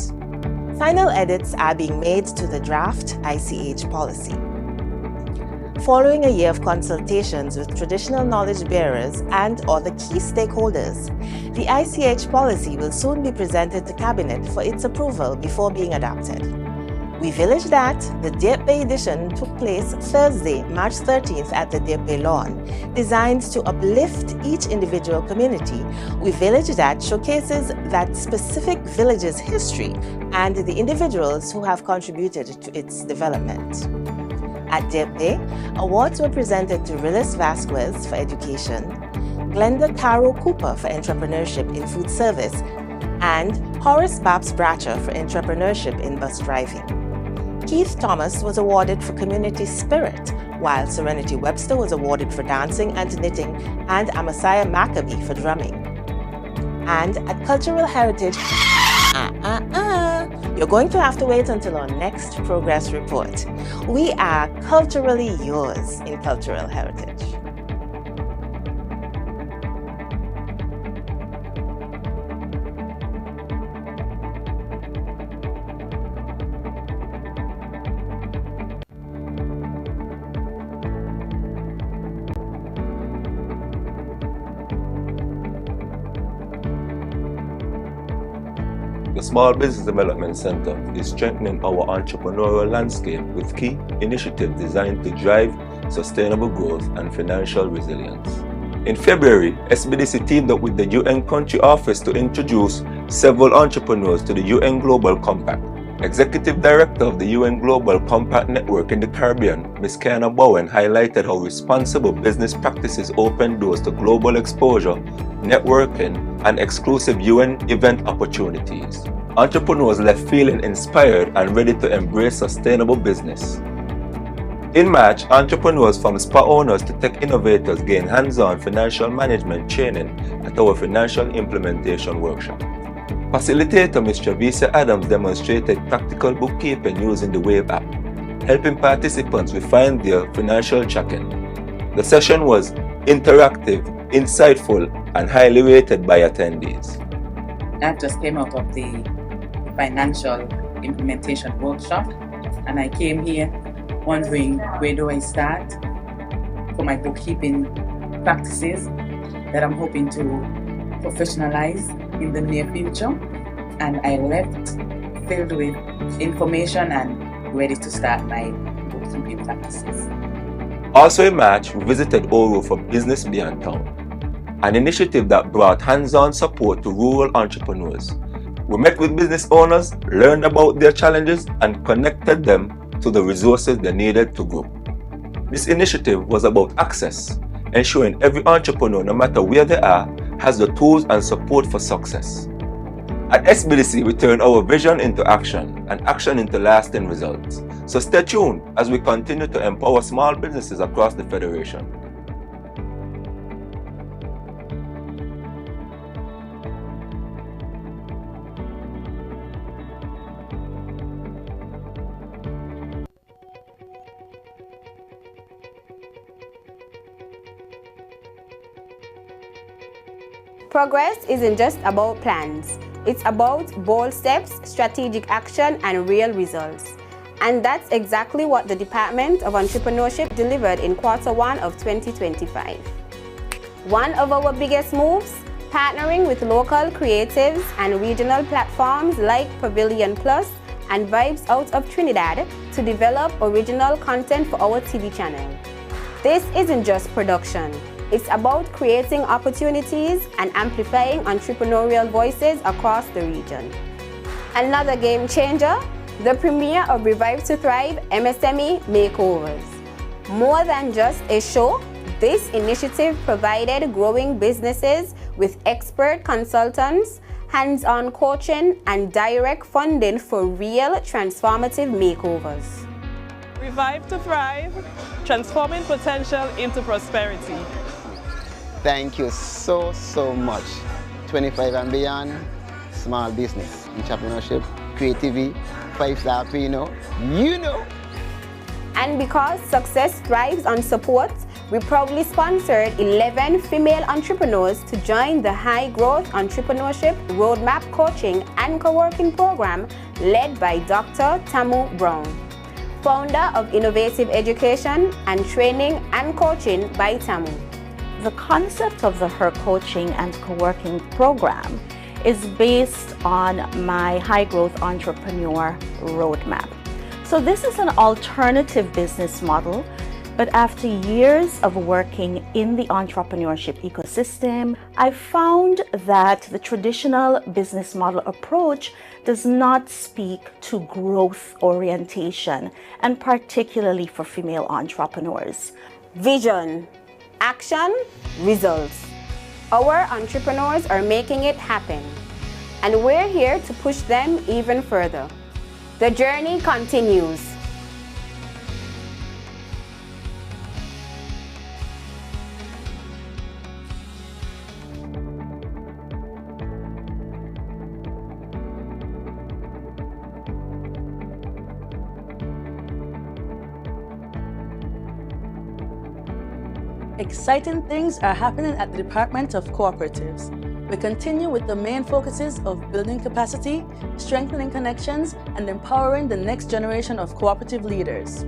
Final edits are being made to the draft ICH policy. Following a year of consultations with traditional knowledge bearers and other key stakeholders, the ICH policy will soon be presented to Cabinet for its approval before being adopted. We village that the Deep Bay edition took place Thursday, March 13th at the Deep Bay Lawn, designed to uplift each individual community. We village that showcases that specific village's history and the individuals who have contributed to its development. At Deep Bay, awards were presented to Rilis Vasquez for education, Glenda Caro Cooper for entrepreneurship in food service, and Horace Babs Bratcher for entrepreneurship in bus driving. Keith Thomas was awarded for community spirit, while Serenity Webster was awarded for dancing and knitting, and Amasaiah Maccabee for drumming. And at Cultural Heritage, you're going to have to wait until our next progress report. We are culturally yours in Cultural Heritage. The Small Business Development Center is strengthening our entrepreneurial landscape with key initiatives designed to drive sustainable growth and financial resilience. In February, SBDC teamed up with the UN Country Office to introduce several entrepreneurs to the UN Global Compact. Executive Director of the UN Global Compact Network in the Caribbean, Ms. Kiana Bowen, highlighted how responsible business practices open doors to global exposure, networking, and exclusive UN event opportunities. Entrepreneurs left feeling inspired and ready to embrace sustainable business. In March, entrepreneurs from spa owners to tech innovators gained hands-on financial management training at our Financial Implementation Workshop. Facilitator Ms. Travisa Adams demonstrated practical bookkeeping using the Wave app, helping participants refine their financial tracking. The session was interactive, insightful, and highly rated by attendees. That just came out of the Financial Implementation Workshop, and I came here wondering, where do I start for my bookkeeping practices that I'm hoping to professionalize in the near future, and I left filled with information and ready to start my bookkeeping practices. Also in March, we visited Oro for Business Beyond Town, an initiative that brought hands-on support to rural entrepreneurs. We met with business owners, learned about their challenges, and connected them to the resources they needed to grow. This initiative was about access, ensuring every entrepreneur, no matter where they are, has the tools and support for success. At SBDC, we turn our vision into action and action into lasting results. So stay tuned as we continue to empower small businesses across the Federation. Progress isn't just about plans. It's about bold steps, strategic action, and real results. And that's exactly what the Department of Entrepreneurship delivered in Q1 of 2025. One of our biggest moves, partnering with local creatives and regional platforms like Pavilion Plus and Vibes Out of Trinidad to develop original content for our TV channel. This isn't just production. It's about creating opportunities and amplifying entrepreneurial voices across the region. Another game changer, the premiere of Revive to Thrive MSME Makeovers. More than just a show, this initiative provided growing businesses with expert consultants, hands-on coaching, and direct funding for real transformative makeovers. Revive to Thrive, transforming potential into prosperity. Thank you so much. 25 and beyond, small business, entrepreneurship, creativity, 5-star Pino, you know. And because success thrives on support, we proudly sponsored 11 female entrepreneurs to join the High Growth Entrepreneurship Roadmap Coaching and Co-working Program led by Dr. Tamu Brown, founder of Innovative Education and Training and Coaching by Tamu. The concept of the Her Coaching and Co-working Program is based on my High Growth Entrepreneur Roadmap. So this is an alternative business model, but after years of working in the entrepreneurship ecosystem, I found that the traditional business model approach does not speak to growth orientation, and particularly for female entrepreneurs. Vision, action, results. Our entrepreneurs are making it happen, and we're here to push them even further. The journey continues. Exciting things are happening at the Department of Cooperatives. We continue with the main focuses of building capacity, strengthening connections, and empowering the next generation of cooperative leaders.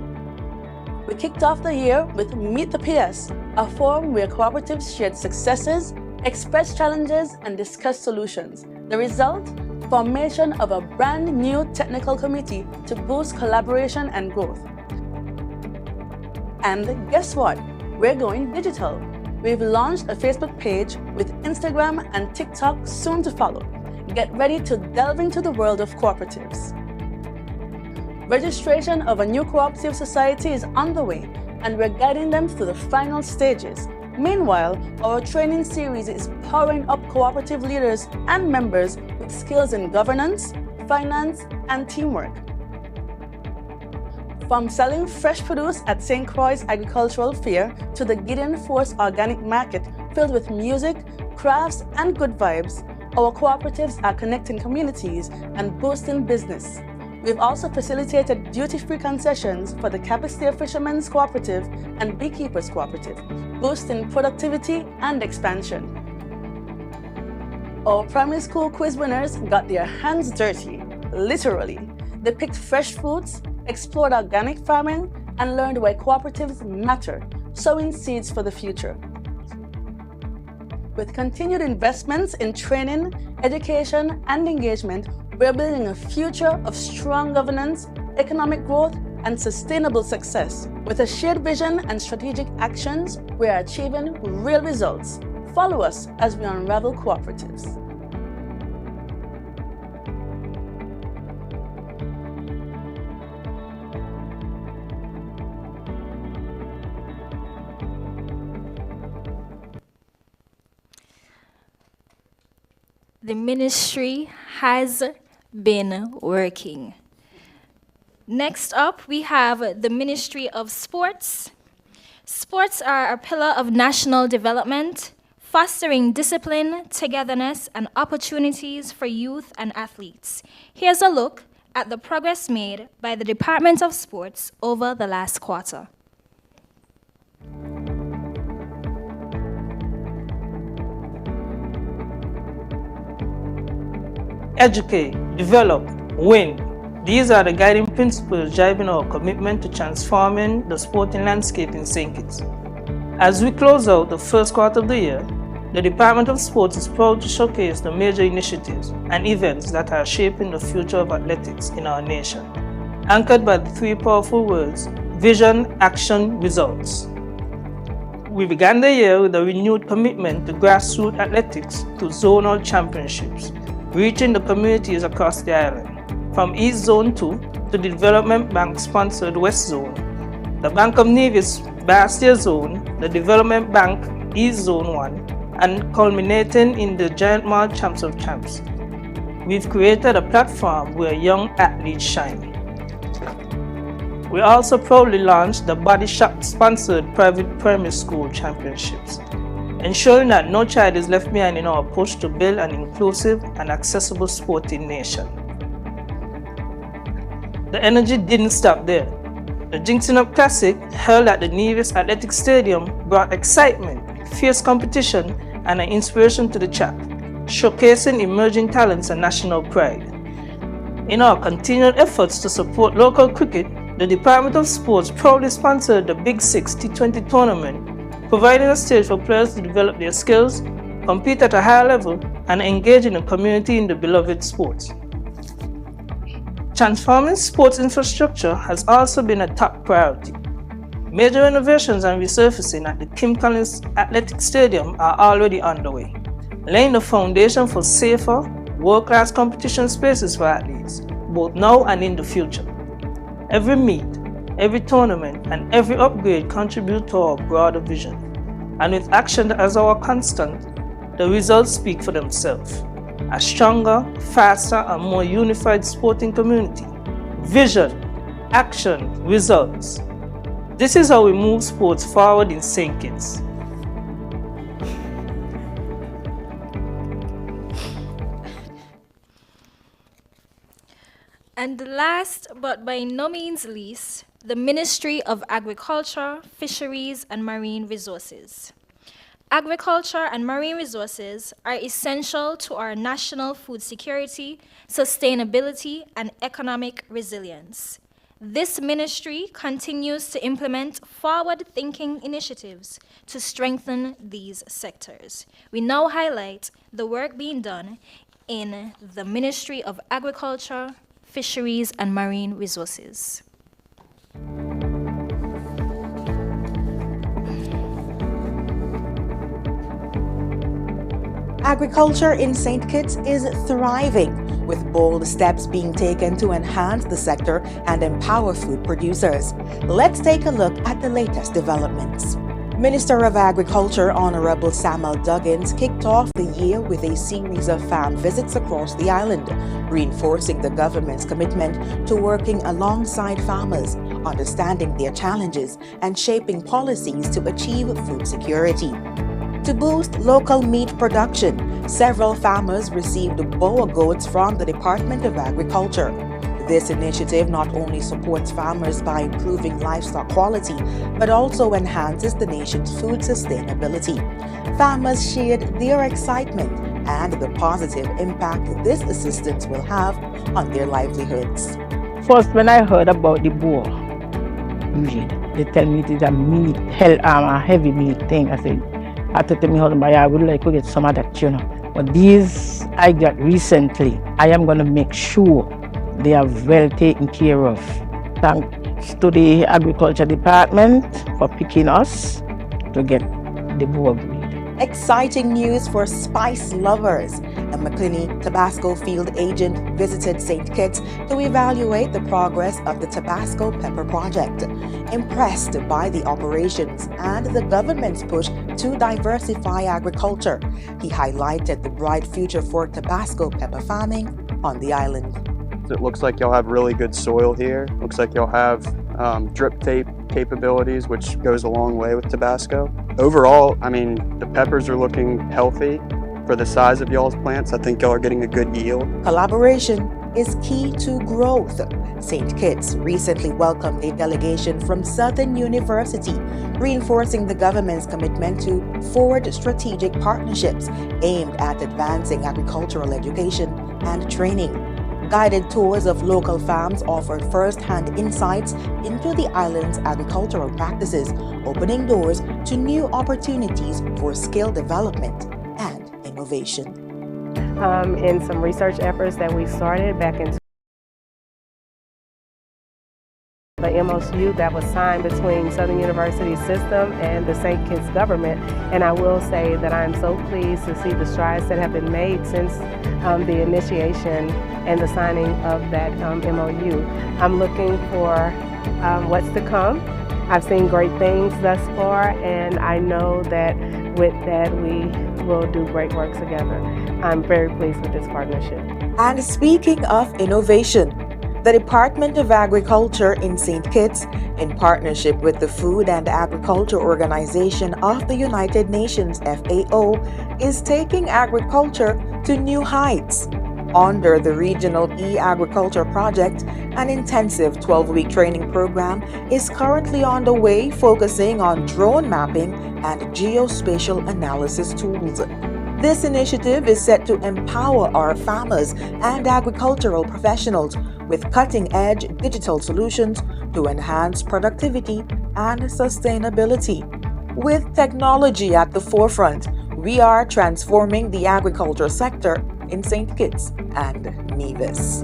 We kicked off the year with Meet the PS, a forum where cooperatives shared successes, expressed challenges, and discussed solutions. The result? Formation of a brand new technical committee to boost collaboration and growth. And guess what? We're going digital. We've launched a Facebook page with Instagram and TikTok soon to follow. Get ready to delve into the world of cooperatives. Registration of a new cooperative society is on the way, and we're guiding them through the final stages. Meanwhile, our training series is powering up cooperative leaders and members with skills in governance, finance, and teamwork. From selling fresh produce at St. Croix Agricultural Fair to the Gideon Force Organic Market filled with music, crafts, and good vibes, our cooperatives are connecting communities and boosting business. We've also facilitated duty-free concessions for the Capistair Fishermen's Cooperative and Beekeepers Cooperative, boosting productivity and expansion. Our primary school quiz winners got their hands dirty, literally. They picked fresh fruits, explored organic farming, and learned why cooperatives matter, sowing seeds for the future. With continued investments in training, education, and engagement, we're building a future of strong governance, economic growth, and sustainable success. With a shared vision and strategic actions, we are achieving real results. Follow us as we unravel cooperatives. The ministry has been working. Next up, we have the Ministry of Sports. Sports are a pillar of national development, fostering discipline, togetherness, and opportunities for youth and athletes. Here's a look at the progress made by the Department of Sports over the last quarter. Educate, develop, win. These are the guiding principles driving our commitment to transforming the sporting landscape in St. Kitts. As we close out the first quarter of the year, the Department of Sports is proud to showcase the major initiatives and events that are shaping the future of athletics in our nation, anchored by the three powerful words: vision, action, results. We began the year with a renewed commitment to grassroots athletics to zonal championships, reaching the communities across the island, from East Zone 2 to the Development Bank-sponsored West Zone, the Bank of Nevis Bastia Zone, the Development Bank East Zone 1, and culminating in the Giant Mall Champs of Champs. We've created a platform where young athletes shine. We also proudly launched the Body Shop-sponsored Private Primary School Championships, ensuring that no child is left behind in our push to build an inclusive and accessible sporting nation. The energy didn't stop there. The Jinxing Up Classic, held at the Nevis Athletic Stadium, brought excitement, fierce competition, and an inspiration to the chat, showcasing emerging talents and national pride. In our continued efforts to support local cricket, the Department of Sports proudly sponsored the Big Six T20 tournament, providing a stage for players to develop their skills, compete at a high level, and engage in the community in the beloved sports. Transforming sports infrastructure has also been a top priority. Major renovations and resurfacing at the Kim Collins Athletic Stadium are already underway, laying the foundation for safer, world-class competition spaces for athletes, both now and in the future. Every meet, every tournament, and every upgrade contribute to our broader vision. And with action as our constant, the results speak for themselves. A stronger, faster, and more unified sporting community. Vision, action, results. This is how we move sports forward in St. Kitts. And last but by no means least, the Ministry of Agriculture, Fisheries, and Marine Resources. Agriculture and marine resources are essential to our national food security, sustainability, and economic resilience. This ministry continues to implement forward-thinking initiatives to strengthen these sectors. We now highlight the work being done in the Ministry of Agriculture, Fisheries, and Marine Resources. Agriculture in St. Kitts is thriving, with bold steps being taken to enhance the sector and empower food producers. Let's take a look at the latest developments. Minister of Agriculture Honorable Samal Duggins kicked off the year with a series of farm visits across the island, reinforcing the government's commitment to working alongside farmers, understanding their challenges, and shaping policies to achieve food security. To boost local meat production, several farmers received boer goats from the Department of Agriculture. This initiative not only supports farmers by improving livestock quality, but also enhances the nation's food sustainability. Farmers shared their excitement and the positive impact this assistance will have on their livelihoods. First, when I heard about the boer breed, they tell me it is a heavy meat thing. I thought to my husband, I would like to get some of that, But these I got recently, I am going to make sure they are well taken care of. Thanks to the Agriculture Department for picking us to get the boer breed. Exciting news for spice lovers. A John McClinney, Tabasco field agent, visited St. Kitts to evaluate the progress of the Tabasco Pepper Project. Impressed by the operations and the government's push to diversify agriculture, he highlighted the bright future for Tabasco pepper farming on the island. It looks like you'll have really good soil here. Looks like you'll have drip tape capabilities, which goes a long way with Tabasco. Overall, I mean, the peppers are looking healthy for the size of y'all's plants. I think y'all are getting a good yield. Collaboration is key to growth. St. Kitts recently welcomed a delegation from Southern University, reinforcing the government's commitment to forward strategic partnerships aimed at advancing agricultural education and training. Guided tours of local farms offered first-hand insights into the island's agricultural practices, opening doors to new opportunities for skill development and innovation. In some research efforts that we started back in the MOU that was signed between Southern University system and the St. Kitts government, and I will say that I'm so pleased to see the strides that have been made since the initiation and the signing of that MOU. I'm looking for what's to come. I've seen great things thus far, and I know that with that we will do great work together. I'm very pleased with this partnership. And speaking of innovation, the Department of Agriculture in St. Kitts, in partnership with the Food and Agriculture Organization of the United Nations, FAO, is taking agriculture to new heights. Under the Regional E-Agriculture Project, an intensive 12-week training program is currently underway, focusing on drone mapping and geospatial analysis tools. This initiative is set to empower our farmers and agricultural professionals with cutting-edge digital solutions to enhance productivity and sustainability. With technology at the forefront, we are transforming the agriculture sector in St. Kitts and Nevis.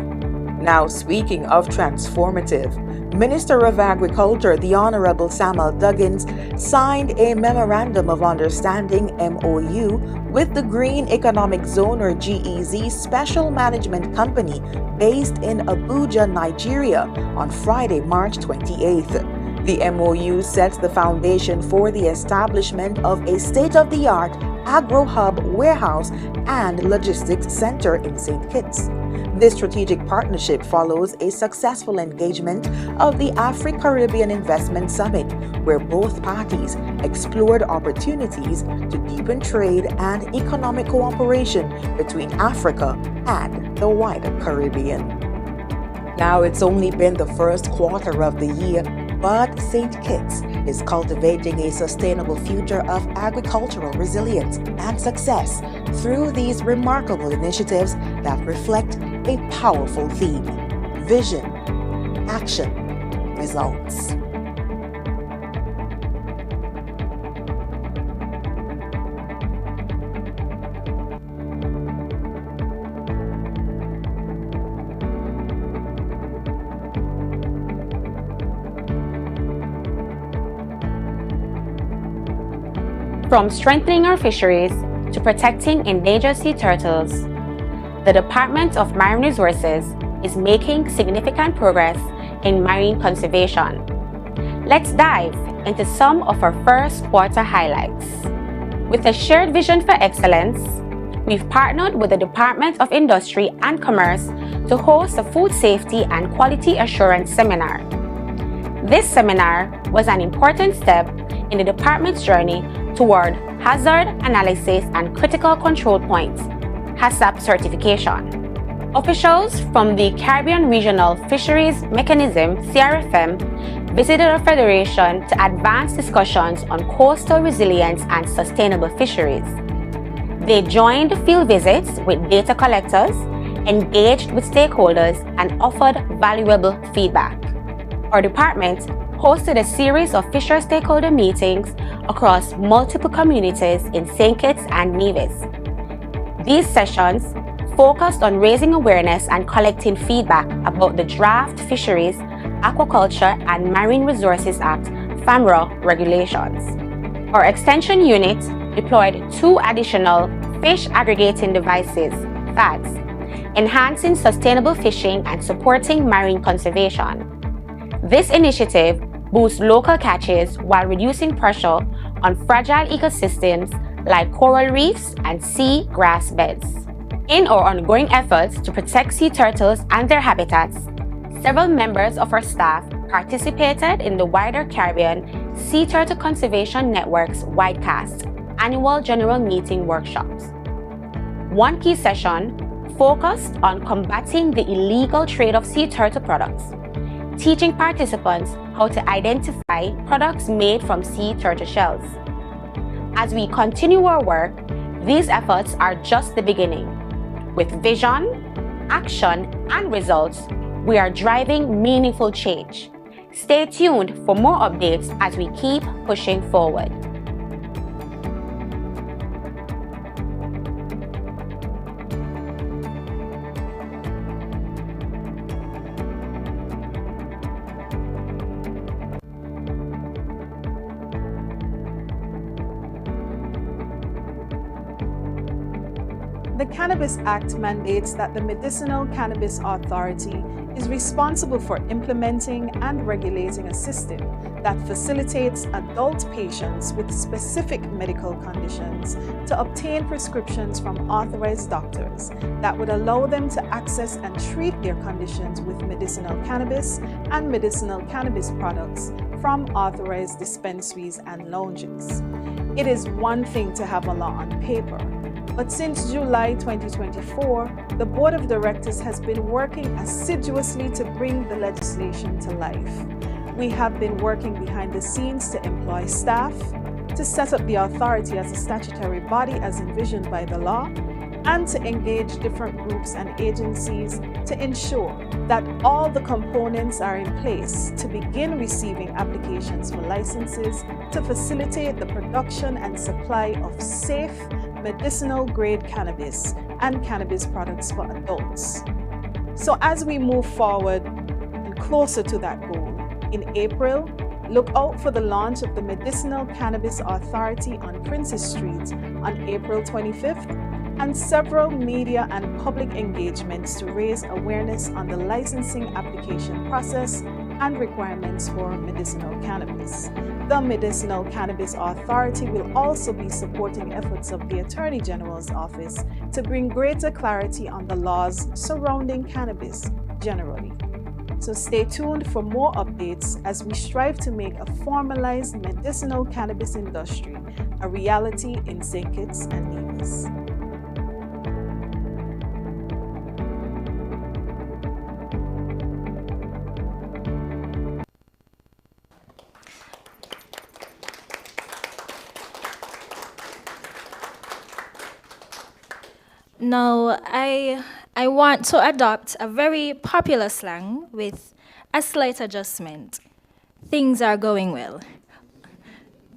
Now, speaking of transformative, Minister of Agriculture, the Honorable Samal Duggins, signed a Memorandum of Understanding (MOU) with the Green Economic Zone, or GEZ, Special Management Company based in Abuja, Nigeria, on Friday, March 28th. The MOU sets the foundation for the establishment of a state-of-the-art agro-hub warehouse and logistics center in St. Kitts. This strategic partnership follows a successful engagement of the Afro-Caribbean Investment Summit, where both parties explored opportunities to deepen trade and economic cooperation between Africa and the wider Caribbean. Now, it's only been the first quarter of the year, but St. Kitts is cultivating a sustainable future of agricultural resilience and success through these remarkable initiatives that reflect a powerful theme: vision, action, results. From strengthening our fisheries to protecting endangered sea turtles, the Department of Marine Resources is making significant progress in marine conservation. Let's dive into some of our first quarter highlights. With a shared vision for excellence, we've partnered with the Department of Industry and Commerce to host a food safety and quality assurance seminar. This seminar was an important step in the department's journey toward Hazard Analysis and Critical Control Points (HACCP) certification. Officials from the Caribbean Regional Fisheries Mechanism (CRFM) visited our federation to advance discussions on coastal resilience and sustainable fisheries. They joined field visits with data collectors, engaged with stakeholders, and offered valuable feedback. Our department hosted a series of fisher stakeholder meetings across multiple communities in St. Kitts and Nevis. These sessions focused on raising awareness and collecting feedback about the Draft Fisheries, Aquaculture and Marine Resources Act (FAMRA) regulations. Our extension unit deployed 2 additional fish aggregating devices habitats, enhancing sustainable fishing and supporting marine conservation. This initiative boosts local catches while reducing pressure on fragile ecosystems like coral reefs and sea grass beds. In our ongoing efforts to protect sea turtles and their habitats, several members of our staff participated in the wider Caribbean Sea Turtle Conservation Network's Widecast annual general meeting workshops. One key session focused on combating the illegal trade of sea turtle products, teaching participants how to identify products made from sea turtle shells. As we continue our work, these efforts are just the beginning. With vision, action, and results, we are driving meaningful change. Stay tuned for more updates as we keep pushing forward. The Cannabis Act mandates that the Medicinal Cannabis Authority is responsible for implementing and regulating a system that facilitates adult patients with specific medical conditions to obtain prescriptions from authorized doctors that would allow them to access and treat their conditions with medicinal cannabis and medicinal cannabis products from authorized dispensaries and lounges. It is one thing to have a law on paper, but since July 2024, the Board of Directors has been working assiduously to bring the legislation to life. We have been working behind the scenes to employ staff, to set up the authority as a statutory body as envisioned by the law, and to engage different groups and agencies to ensure that all the components are in place to begin receiving applications for licenses to facilitate the production and supply of safe, medicinal-grade cannabis and cannabis products for adults. So as we move forward and closer to that goal, in April, look out for the launch of the Medicinal Cannabis Authority on Princess Street on April 25th, and several media and public engagements to raise awareness on the licensing application process and requirements for medicinal cannabis. The Medicinal Cannabis Authority will also be supporting efforts of the Attorney General's Office to bring greater clarity on the laws surrounding cannabis generally. So stay tuned for more updates as we strive to make a formalized medicinal cannabis industry a reality in St. Kitts and Nevis. Now, I want to adopt a very popular slang with a slight adjustment. Things are going well.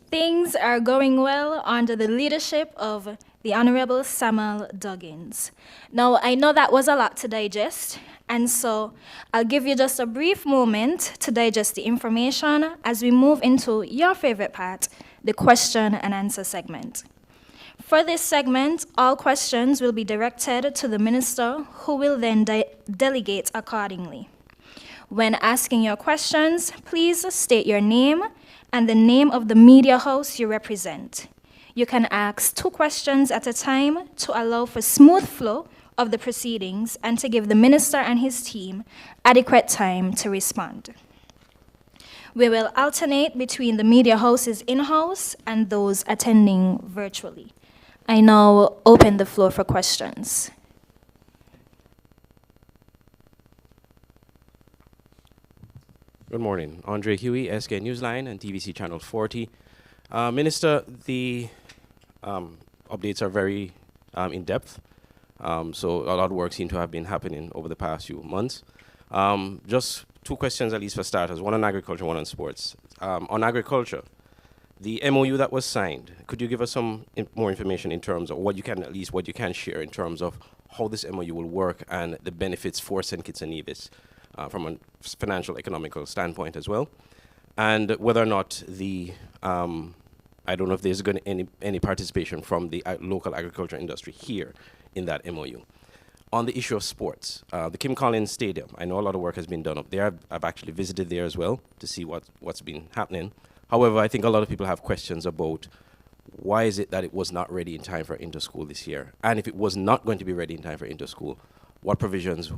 Things are going well under the leadership of the Honorable Samal Duggins. Now, I know that was a lot to digest, and so I'll give you just a brief moment to digest the information as we move into your favorite part, the question and answer segment. For this segment, all questions will be directed to the minister, who will then delegate accordingly. When asking your questions, please state your name and the name of the media house you represent. You can ask 2 questions at a time to allow for smooth flow of the proceedings and to give the minister and his team adequate time to respond. We will alternate between the media houses in-house and those attending virtually. I now open the floor for questions. Good morning. Andre Huey, SK Newsline and TVC Channel 40. Minister, the updates are very in-depth, so a lot of work seems to have been happening over the past few months. Just 2 questions at least for starters, one on agriculture, one on sports. On agriculture, the MOU that was signed, could you give us some more information in terms of what you can share in terms of how this MOU will work and the benefits for St. Kitts and Nevis from a financial, economical standpoint as well? And whether or not the, I don't know if there's going to any participation from the local agriculture industry here in that MOU. On the issue of sports, the Kim Collins Stadium, I know a lot of work has been done up there. I've actually visited there as well to see what's been happening. However, I think a lot of people have questions about why is it that it was not ready in time for inter-school this year? And if it was not going to be ready in time for inter-school, what provisions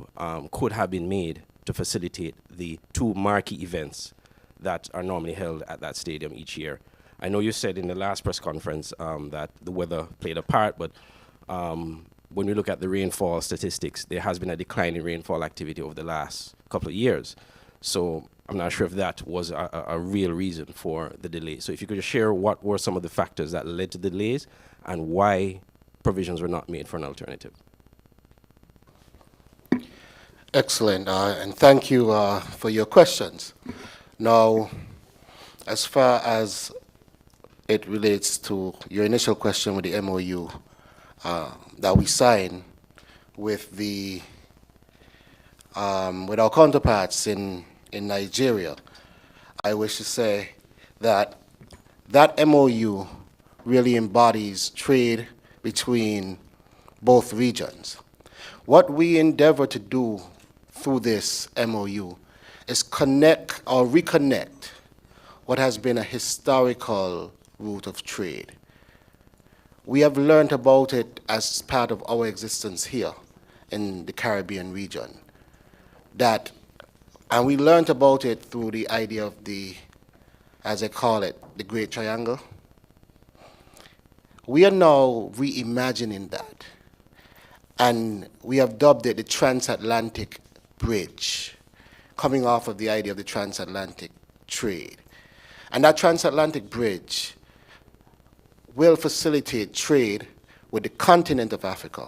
could have been made to facilitate the two marquee events that are normally held at that stadium each year? I know you said in the last press conference that the weather played a part, but when we look at the rainfall statistics, there has been a decline in rainfall activity over the last couple of years. So I'm not sure if that was a real reason for the delay. So if you could just share what were some of the factors that led to the delays and why provisions were not made for an alternative. Excellent, and thank you for your questions. Now, as far as it relates to your initial question with the MOU that we signed with with our counterparts in Nigeria, I wish to say that that MOU really embodies trade between both regions. What we endeavor to do through this MOU is connect or reconnect what has been a historical route of trade. We have learned about it as part of our existence here in the Caribbean region. And we learned about it through the idea of the, as I call it, the Great Triangle. We are now reimagining that. And we have dubbed it the transatlantic bridge, coming off of the idea of the transatlantic trade. And that transatlantic bridge will facilitate trade with the continent of Africa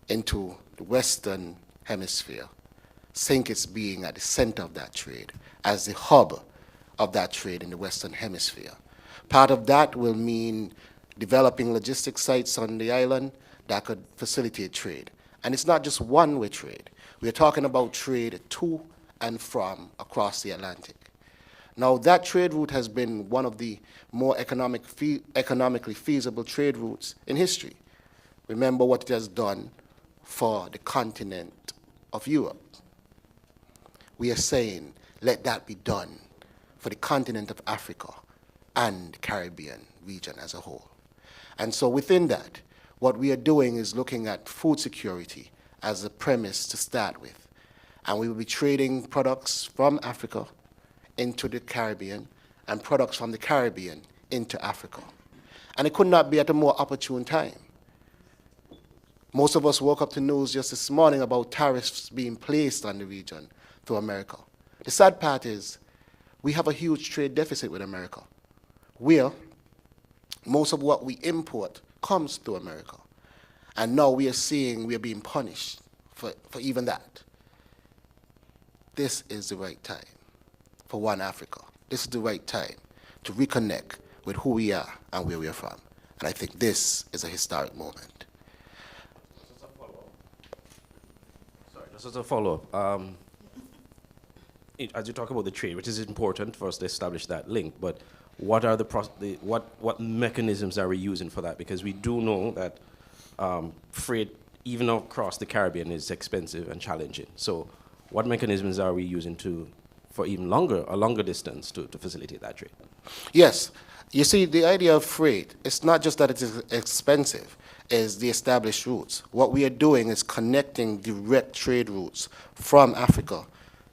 into the Western Hemisphere, St. Kitts being at the center of that trade, as the hub of that trade in the Western Hemisphere. Part of that will mean developing logistic sites on the island that could facilitate trade. And it's not just one-way trade. We're talking about trade to and from across the Atlantic. Now, that trade route has been one of the more economically feasible trade routes in history. Remember what it has done for the continent of Europe. We are saying, let that be done for the continent of Africa and the Caribbean region as a whole. And so within that, what we are doing is looking at food security as a premise to start with. And we will be trading products from Africa into the Caribbean and products from the Caribbean into Africa. And it could not be at a more opportune time. Most of us woke up to news just this morning about tariffs being placed on the region through America. The sad part is we have a huge trade deficit with America, where most of what we import comes through America. And now we are seeing we are being punished for even that. This is the right time for One Africa. This is the right time to reconnect with who we are and where we are from. And I think this is a historic moment. Just as a follow-up, as you talk about the trade, which is important for us to establish that link, but what are what mechanisms are we using for that? Because we do know that freight, even across the Caribbean, is expensive and challenging. So what mechanisms are we using for even a longer distance to facilitate that trade? Yes. You see, the idea of freight, it's not just that it is expensive, it's the established routes. What we are doing is connecting direct trade routes from Africa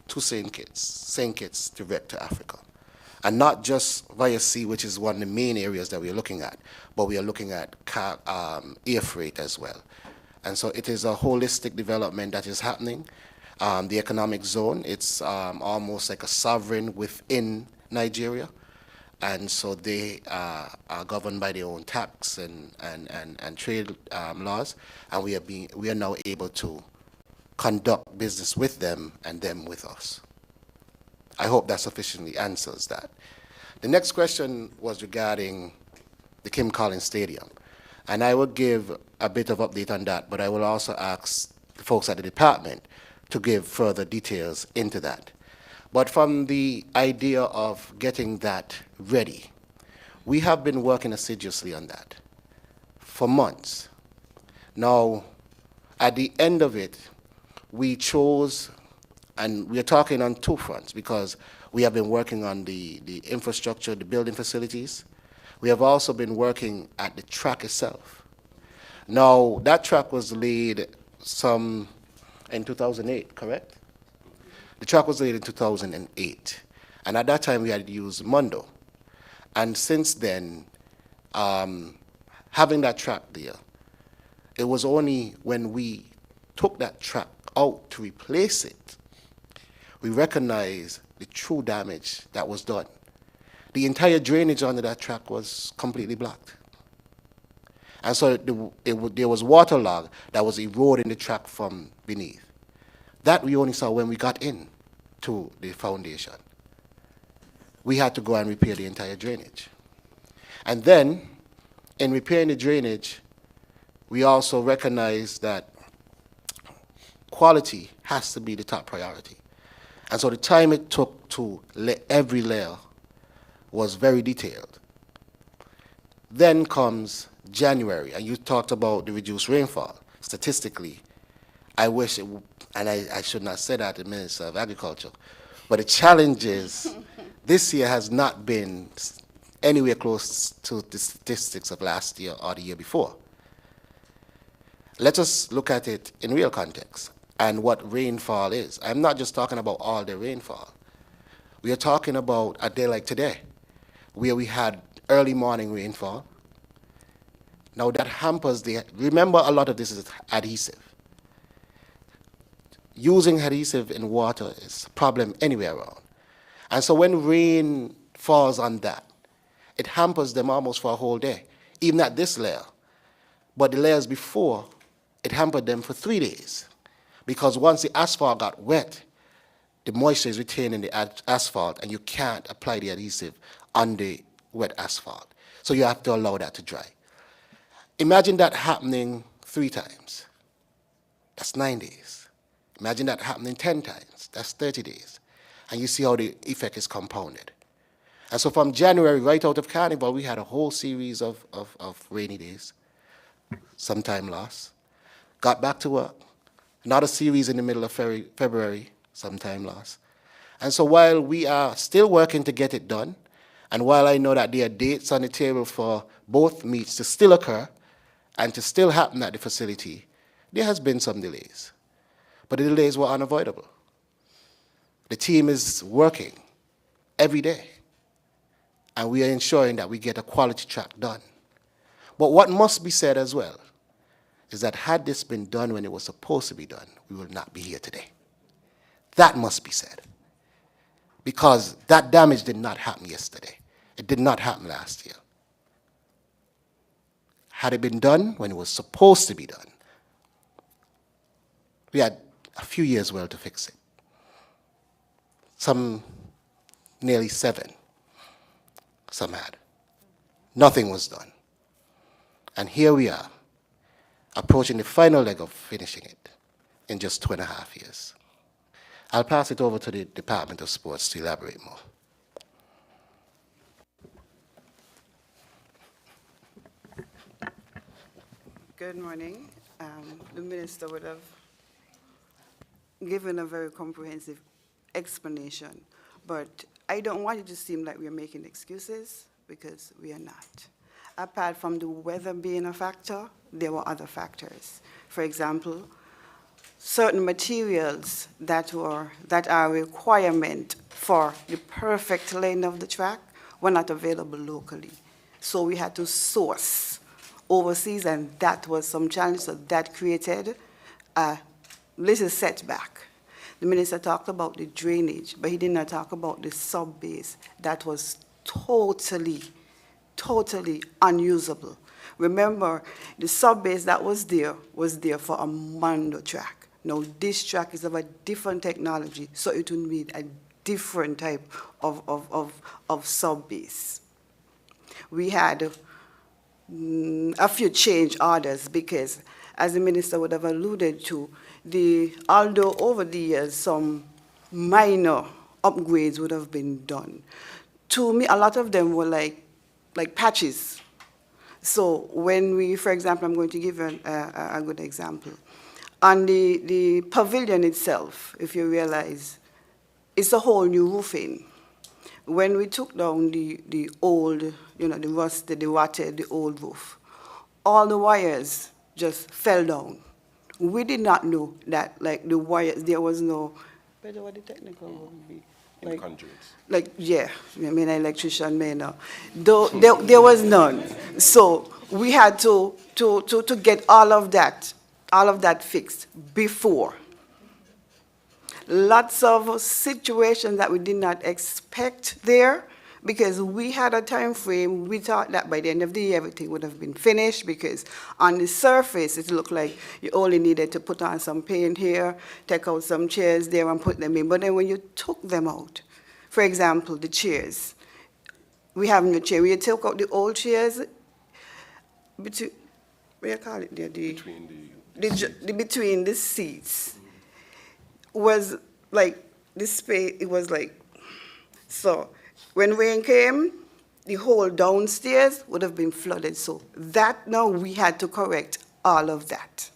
to St. Kitts direct to Africa. And not just via sea, which is one of the main areas that we are looking at, but we are looking at air freight as well. And so it is a holistic development that is happening. The economic zone, it's almost like a sovereign within Nigeria. And so they are governed by their own tax and trade laws. And we are now able to conduct business with them and them with us. I hope that sufficiently answers that. The next question was regarding the Kim Collins Stadium. And I will give a bit of update on that, but I will also ask the folks at the department to give further details into that. But from the idea of getting that ready, we have been working assiduously on that for months. Now, At the end of it, we chose, and we are talking on two fronts, because we have been working on the infrastructure, the building facilities. We have also been working at the track itself. Now, that track was laid in 2008, correct? The track was laid in 2008. And at that time, we had used Mondo. And since then, having that track there, it was only when we took that track out to replace it, we recognized the true damage that was done. The entire drainage under that track was completely blocked. And so there was waterlog that was eroding the track from beneath. That we only saw when we got in to the foundation. We had to go and repair the entire drainage. And then, in repairing the drainage, we also recognized that quality has to be the top priority. And so the time it took to lay every layer was very detailed. Then comes January, and you talked about the reduced rainfall. Statistically, I wish it would, and I should not say that to the Minister of Agriculture, but the challenge is this year has not been anywhere close to the statistics of last year or the year before. Let us look at it in real context and what rainfall is. I'm not just talking about all the rainfall. We are talking about a day like today, where we had early morning rainfall. Now that hampers remember a lot of this is adhesive. Using adhesive in water is a problem anywhere around. And so when rain falls on that, it hampers them almost for a whole day, even at this layer. But the layers before, it hampered them for 3 days. Because once the asphalt got wet, the moisture is retained in the asphalt, and you can't apply the adhesive on the wet asphalt. So you have to allow that to dry. Imagine that happening 3 times. That's 9 days. Imagine that happening 10 times. That's 30 days. And you see how the effect is compounded. And so from January right out of Carnival, we had a whole series of rainy days, some time lost. Got back to work. Another series in the middle of February, some time lost. And so while we are still working to get it done, and while I know that there are dates on the table for both meets to still occur and to still happen at the facility, there has been some delays. But the delays were unavoidable. The team is working every day, and we are ensuring that we get a quality track done. But what must be said as well is that had this been done when it was supposed to be done, we would not be here today. That must be said. Because that damage did not happen yesterday. It did not happen last year. Had it been done when it was supposed to be done, we had a few years well to fix it. Some nearly 7. Some had. Nothing was done. And here we are, approaching the final leg of finishing it in just 2.5 years. I'll pass it over to the Department of Sports to elaborate more. Good morning. The Minister would have given a very comprehensive explanation, but I don't want it to seem like we're making excuses, because we are not. Apart from the weather being a factor, there were other factors. For example, certain materials that are a requirement for the perfect lane of the track were not available locally. So we had to source overseas, and that was some challenge. So that created a little setback. The minister talked about the drainage, but he did not talk about the sub-base. That was totally unusable. Remember, the sub-base that was there for a Mondo track. Now, this track is of a different technology, so it would need a different type of sub-base. We had a few change orders because, as the minister would have alluded to, although over the years some minor upgrades would have been done, to me, a lot of them were like patches. So when we, for example, I'm going to give you a good example. on the pavilion itself, if you realize, it's a whole new roofing. When we took down the old, you know, the rusted, the rotted, the old roof, all the wires just fell down. We did not know that, like, the wires, there was no, what the technical would be? Like, conduits. Like, yeah, I mean, an electrician may know. There was none. So we had to get all of that fixed before. Lots of situations that we did not expect there, because we had a time frame. We thought that by the end of the year everything would have been finished, because on the surface it looked like you only needed to put on some paint here, take out some chairs there and put them in. But then when you took them out, for example, the chairs, we have new chair. We took out the old chairs, between, what do you call it there? Between the seats was like this space. It was like, so when rain came, the whole downstairs would have been flooded. So that now we had to correct all of that.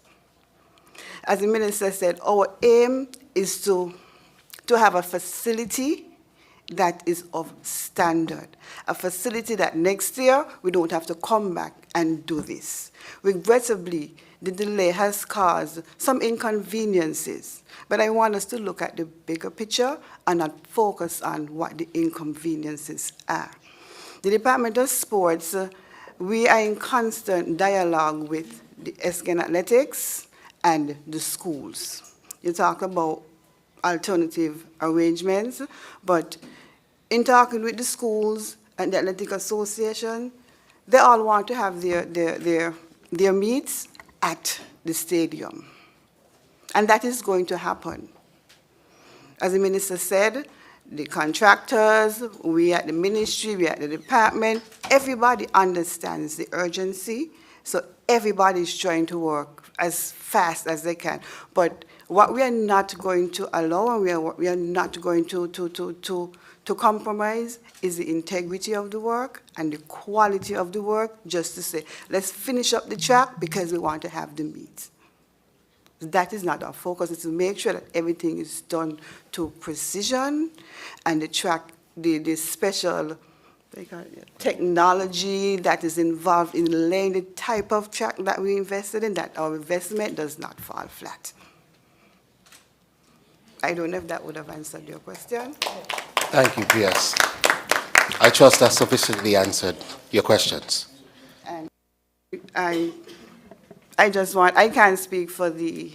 As the minister said, our aim is to have a facility that is of standard, a facility that next year we don't have to come back and do this. Regrettably, the delay has caused some inconveniences, but I want us to look at the bigger picture and not focus on what the inconveniences are. The Department of Sports, we are in constant dialogue with the SKN Athletics and the schools. You talk about alternative arrangements, but in talking with the schools and the Athletic Association, they all want to have their meets at the stadium. And that is going to happen. As the minister said, the contractors, we at the ministry, we at the department, everybody understands the urgency, so everybody is trying to work as fast as they can. But what we are not going to allow, and we are not going to compromise, is the integrity of the work and the quality of the work, just to say, let's finish up the track because we want to have the meet. That is not our focus. It's to make sure that everything is done to precision, and the track, the special technology that is involved in laying the type of track that we invested in, that our investment does not fall flat. I don't know if that would have answered your question. Thank you, PS. I trust that sufficiently answered your questions. And I can't speak for the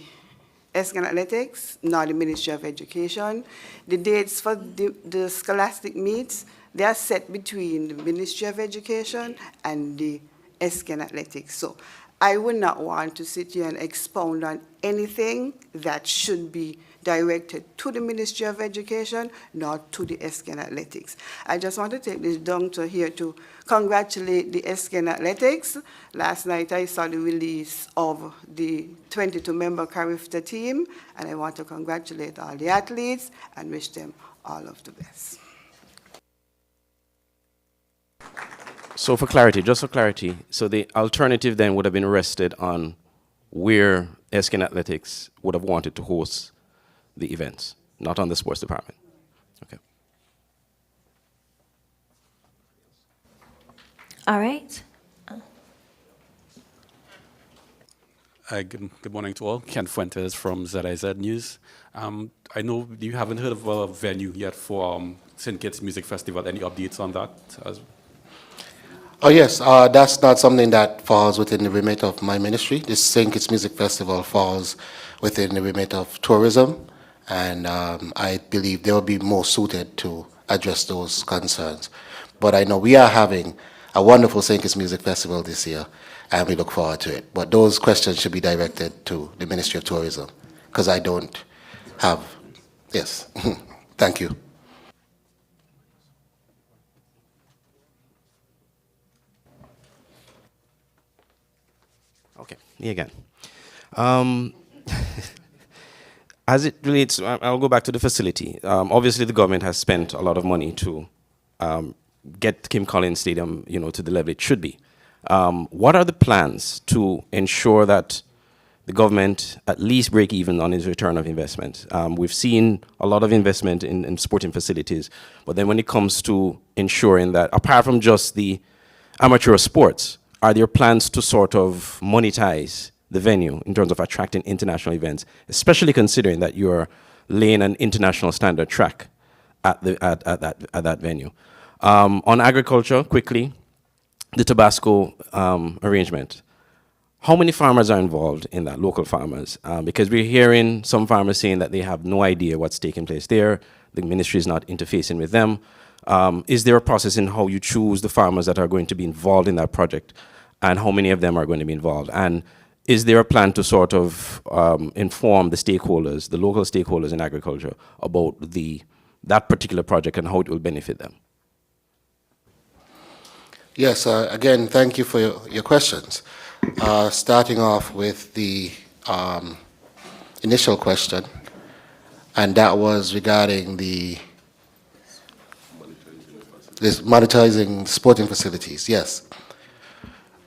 SKN Athletics, nor the Ministry of Education. The dates for the scholastic meets, they are set between the Ministry of Education and the SKN Athletics. So I would not want to sit here and expound on anything that should be directed to the Ministry of Education, not to the SKN Athletics. I just want to take this down to here to congratulate the SKN Athletics. Last night I saw the release of the 22-member Carifta team, and I want to congratulate all the athletes and wish them all of the best. So for clarity, just for clarity, so the alternative then would have been rested on where SKN Athletics would have wanted to host the events, not on the sports department. Okay. All right. Good morning to all. Ken Fuentes from ZIZ News. I know you haven't heard of a venue yet for St. Kitts Music Festival. Any updates on that? Oh yes, that's not something that falls within the remit of my ministry. This St. Kitts Music Festival falls within the remit of tourism, and I believe they will be more suited to address those concerns. But I know we are having a wonderful St. Kitts Music Festival this year, and we look forward to it. But those questions should be directed to the Ministry of Tourism, because I don't have, yes. Thank you. Okay, me again. As it relates, I'll go back to the facility. Obviously, the government has spent a lot of money to get Kim Collins Stadium, to the level it should be. What are the plans to ensure that the government at least break even on its return of investment. We've seen a lot of investment in sporting facilities, but then when it comes to ensuring that, apart from just the amateur sports, are there plans to sort of monetize the venue in terms of attracting international events, especially considering that you're laying an international standard track at that venue? On agriculture, quickly, the Tabasco arrangement. How many farmers are involved in that, local farmers? Because we're hearing some farmers saying that they have no idea what's taking place there. The ministry is not interfacing with them. Is there a process in how you choose the farmers that are going to be involved in that project, and how many of them are going to be involved? And is there a plan to sort of inform the stakeholders, the local stakeholders in agriculture, about that particular project and how it will benefit them? Yes, again, thank you for your questions. Starting off with the initial question, and that was regarding this monetizing sporting facilities. Yes.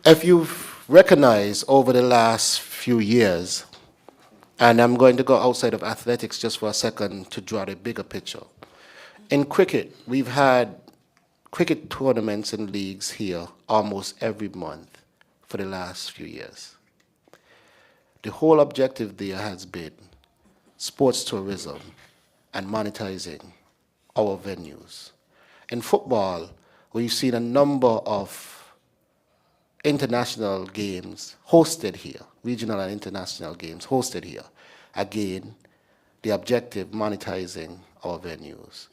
If you've recognized over the last few years, and I'm going to go outside of athletics just for a second to draw the bigger picture. In cricket, we've had cricket tournaments and leagues here almost every month for the last few years. The whole objective there has been sports tourism and monetizing our venues. In football, we've seen a number of international games hosted here, regional and international games hosted here. Again, the objective, monetizing our venues.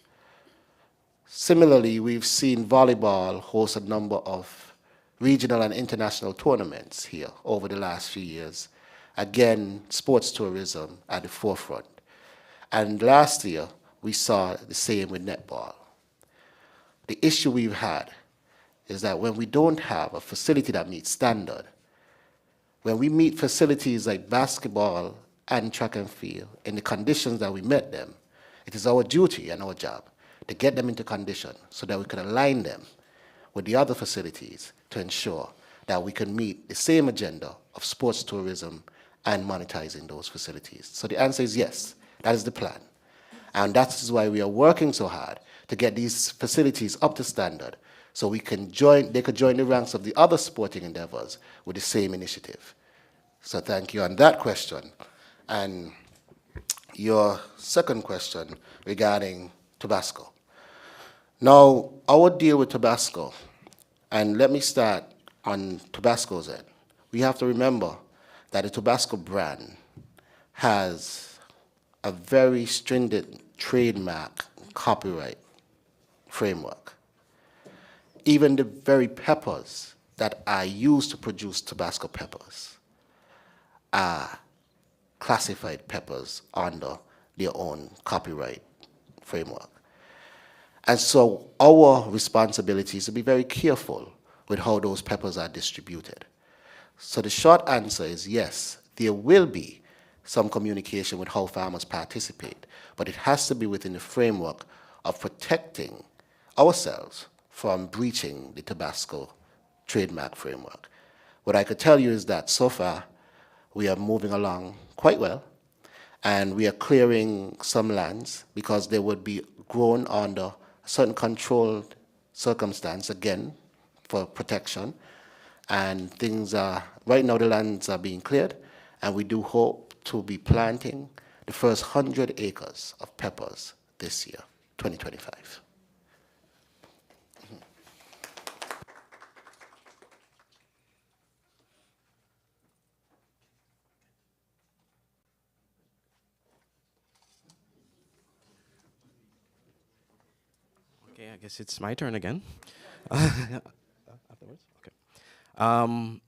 Similarly, we've seen volleyball host a number of regional and international tournaments here over the last few years. Again, sports tourism at the forefront. And last year, we saw the same with netball. The issue we've had is that when we don't have a facility that meets standard, when we meet facilities like basketball and track and field in the conditions that we met them, it is our duty and our job to get them into condition so that we can align them with the other facilities to ensure that we can meet the same agenda of sports tourism and monetizing those facilities. So the answer is yes, that is the plan. And that is why we are working so hard to get these facilities up to standard so they could join the ranks of the other sporting endeavors with the same initiative. So thank you on that question. And your second question regarding Tabasco. Now, our deal with Tabasco, and let me start on Tabasco's end. We have to remember that the Tabasco brand has a very stringent trademark copyright framework. Even the very peppers that are used to produce Tabasco peppers are classified peppers under their own copyright framework. And so our responsibility is to be very careful with how those peppers are distributed. So the short answer is yes, there will be some communication with how farmers participate, but it has to be within the framework of protecting ourselves from breaching the Tabasco trademark framework. What I could tell you is that so far we are moving along quite well, and we are clearing some lands because they would be grown under a certain controlled circumstance, again, for protection. And things are, right now the lands are being cleared, and we do hope to be planting the first 100 acres of peppers this year, 2025. Okay, I guess it's my turn again. Afterwards? Okay.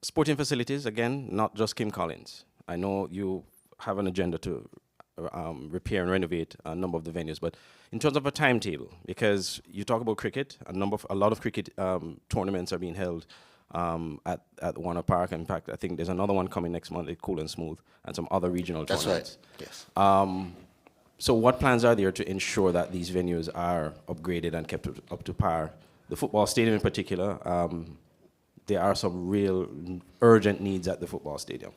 Sporting facilities, again, not just Kim Collins. I know you have an agenda to repair and renovate a number of the venues, but in terms of a timetable, because you talk about cricket, a lot of cricket tournaments are being held at Warner Park. In fact, I think there's another one coming next month at Cool and Smooth, and some other regional tournaments. That's right, yes. So what plans are there to ensure that these venues are upgraded and kept up to par? The football stadium in particular, there are some real urgent needs at the football stadium.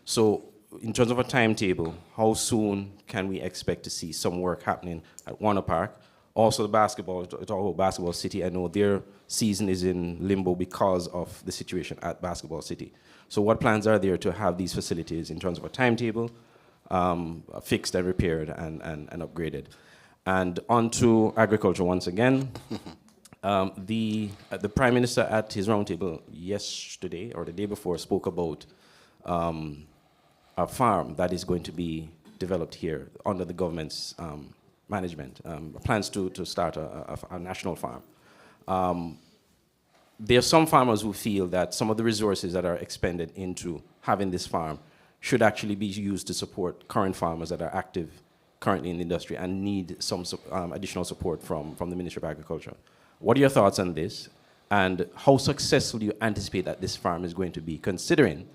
So in terms of a timetable, how soon can we expect to see some work happening at Warner Park? Also the basketball, talk about Basketball City, I know their season is in limbo because of the situation at Basketball City. So what plans are there to have these facilities in terms of a timetable, fixed and repaired and upgraded? And on to agriculture once again. The Prime Minister at his roundtable yesterday or the day before spoke about a farm that is going to be developed here under the government's management, plans to start a national farm. There are some farmers who feel that some of the resources that are expended into having this farm should actually be used to support current farmers that are active currently in the industry and need some additional support from the Ministry of Agriculture. What are your thoughts on this? And how successful do you anticipate that this farm is going to be, considering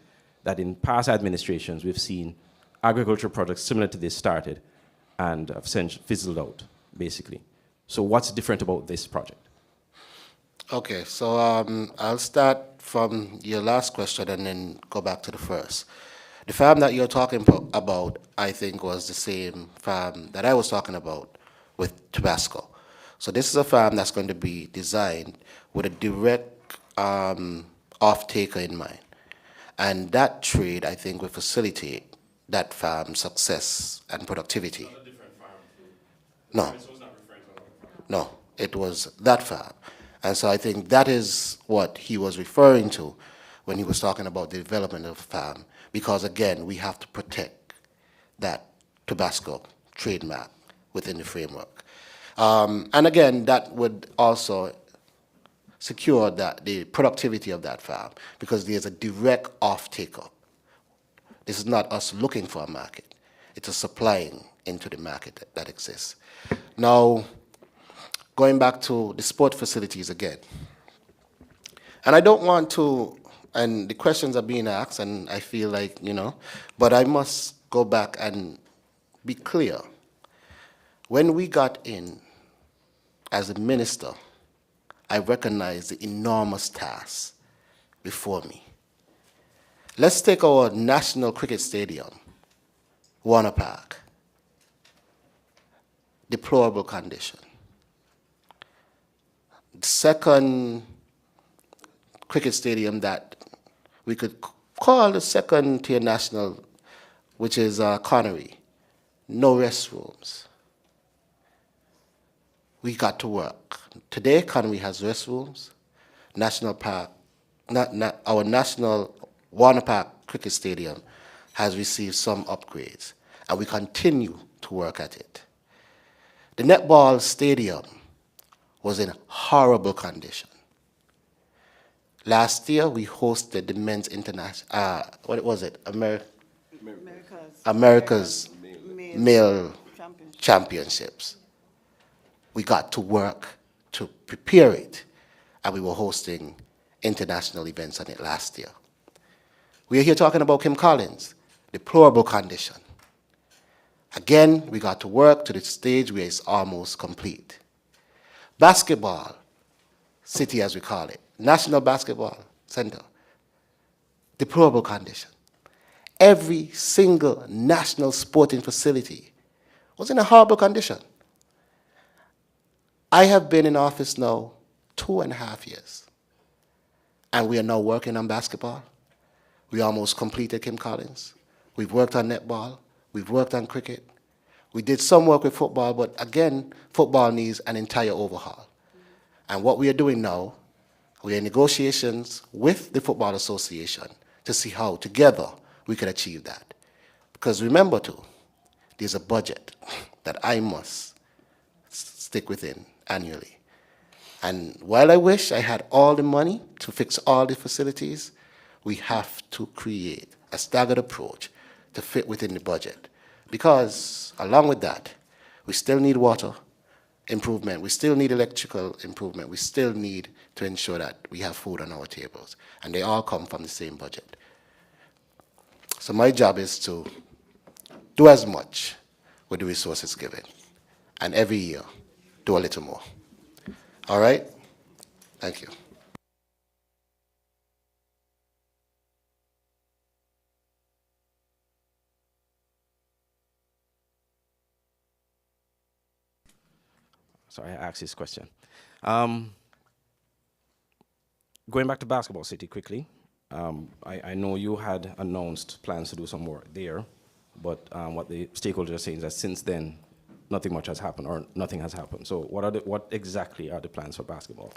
that in past administrations we've seen agricultural projects similar to this started and have since fizzled out, basically. So what's different about this project? Okay, so I'll start from your last question and then go back to the first. The farm that you're talking about, I think, was the same farm that I was talking about with Tabasco. So this is a farm that's going to be designed with a direct off-taker in mind. And that trade, I think, will facilitate that farm's success and productivity. Not a different farm. No. No, it was that farm. And so I think that is what he was referring to when he was talking about the development of the farm. Because again, we have to protect that Tabasco trademark within the framework. And again, that would also secure that the productivity of that farm, because there's a direct off-taker. This is not us looking for a market. It's a supplying into the market that exists. Now, going back to the sport facilities again. And I don't want to, and the questions are being asked, and I feel like, but I must go back and be clear. When we got in as a minister, I recognized the enormous task before me. Let's take our national cricket stadium, Warner Park. Deplorable condition. The second cricket stadium that we could call the second tier national, which is Carnival. No restrooms. We got to work. Today, Carnival has restrooms. National Park, our national Warner Park Cricket Stadium has received some upgrades, and we continue to work at it. The netball stadium was in horrible condition. Last year, we hosted the men's international, what was it? America's male championships. We got to work to prepare it, and we were hosting international events on it last year. We are here talking about Kim Collins, deplorable condition. Again, we got to work to the stage where it's almost complete. Basketball City, as we call it, National Basketball Center, deplorable condition. Every single national sporting facility was in a horrible condition. I have been in office now 2.5 years, and we are now working on basketball. We almost completed Kim Collins. We've worked on netball. We've worked on cricket. We did some work with football, but again, football needs an entire overhaul. And what we are doing now, we are in negotiations with the Football Association to see how together we can achieve that. Because remember too, there's a budget that I must stick within annually. And while I wish I had all the money to fix all the facilities, we have to create a staggered approach to fit within the budget. Because along with that, we still need water improvement, we still need electrical improvement, we still need to ensure that we have food on our tables. And they all come from the same budget. So my job is to do as much with the resources given. And every year, do a little more. All right? Thank you. sorry, I asked this question. Going back to Basketball City quickly, I know you had announced plans to do some work there, but what the stakeholders are saying is that since then, nothing much has happened, or nothing has happened. So what exactly are the plans for basketball?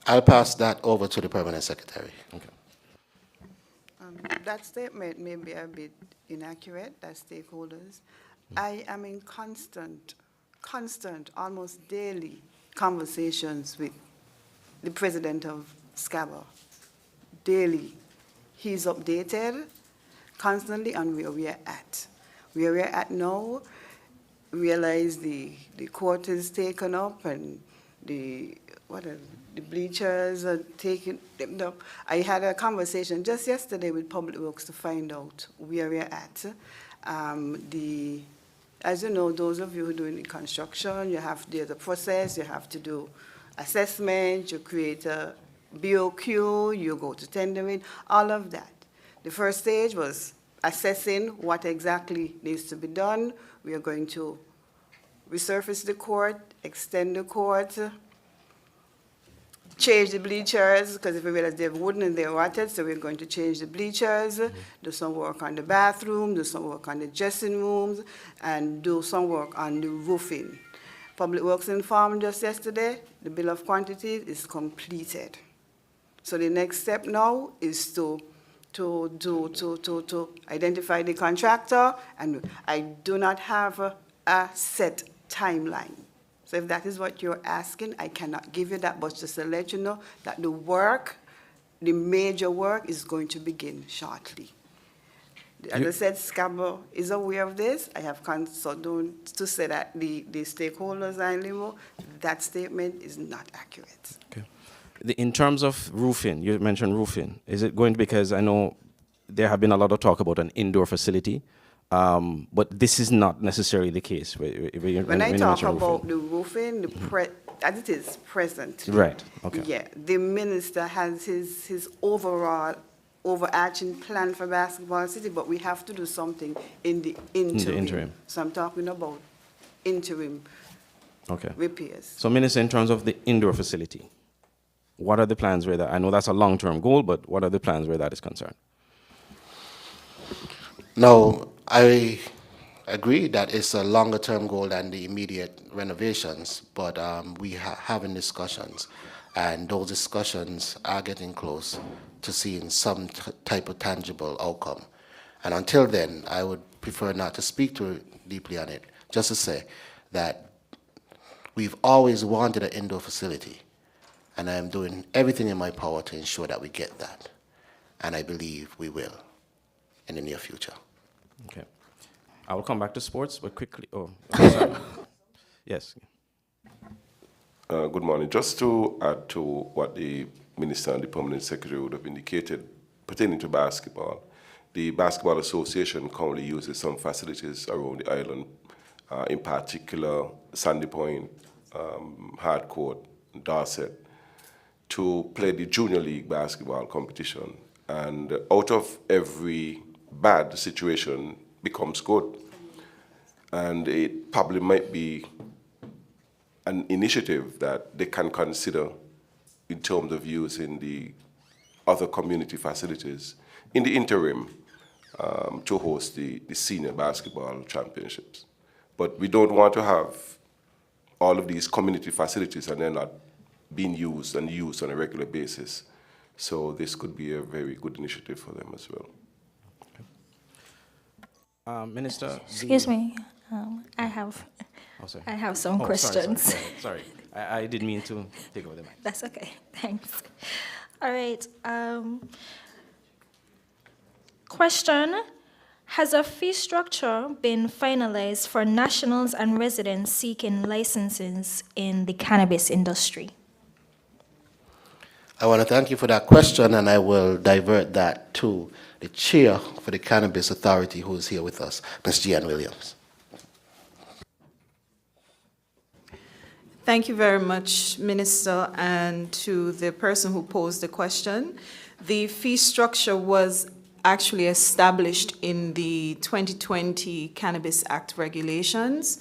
I'll pass that over to the Permanent Secretary. Okay. That statement may be a bit inaccurate, that stakeholders. I am in constant, almost daily conversations with the president of SCABA. Daily. He's updated constantly on where we are at. Where we are at now, realize the court is taken up and the bleachers are taken up. I had a conversation just yesterday with Public Works to find out where we're at. As you know, those of you who are doing the construction, there's a process, you have to do assessment, you create a BOQ, you go to tendering, all of that. The first stage was assessing what exactly needs to be done. We are going to resurface the court, extend the court, change the bleachers, because if we realize they're wooden and they're rotted, so we're going to change the bleachers, do some work on the bathroom, do some work on the dressing rooms, and do some work on the roofing. Public Works informed us yesterday, the bill of quantities is completed. So the next step now is to identify the contractor, and I do not have a set timeline. So if that is what you're asking, I cannot give you that, but just to let you know that the major work is going to begin shortly. As I said, SCABA is aware of this. I have consulted to say that the stakeholders are in limbo. That statement is not accurate. Okay. In terms of roofing, you mentioned roofing. Is it going to, because I know there have been a lot of talk about an indoor facility, but this is not necessarily the case. When I talk about the roofing, as it is present. Right, okay. Yeah, the minister has his overarching plan for Basketball City, but we have to do something in the interim. So I'm talking about interim repairs. So, Minister, in terms of the indoor facility, what are the plans where that, I know that's a long-term goal, but what are the plans where that is concerned? No, I agree that it's a longer-term goal than the immediate renovations, but we are having discussions, and those discussions are getting close to seeing some type of tangible outcome. And until then, I would prefer not to speak too deeply on it, just to say that we've always wanted an indoor facility, and I am doing everything in my power to ensure that we get that, and I believe we will in the near future. Okay. I will come back to sports, but quickly. Oh, sorry. Yes. Good morning. Just to add to what the Minister and the Permanent Secretary would have indicated pertaining to basketball, the Basketball Association currently uses some facilities around the island, in particular Sandy Point, Hardcourt, Dorset, to play the Junior League basketball competition. And out of every bad situation becomes good. And it probably might be an initiative that they can consider in terms of using the other community facilities in the interim to host the senior basketball championships. But we don't want to have all of these community facilities and they're not being used and used on a regular basis. So this could be a very good initiative for them as well. Minister? Excuse me, I have some questions. Sorry. I didn't mean to take over the mic. That's okay, thanks. All right, question, has a fee structure been finalized for nationals and residents seeking licenses in the cannabis industry? I want to thank you for that question, and I will divert that to the chair for the Cannabis Authority, who is here with us, Ms. Jeanne Williams. Thank you very much, Minister, and to the person who posed the question. The fee structure was actually established in the 2020 Cannabis Act regulations,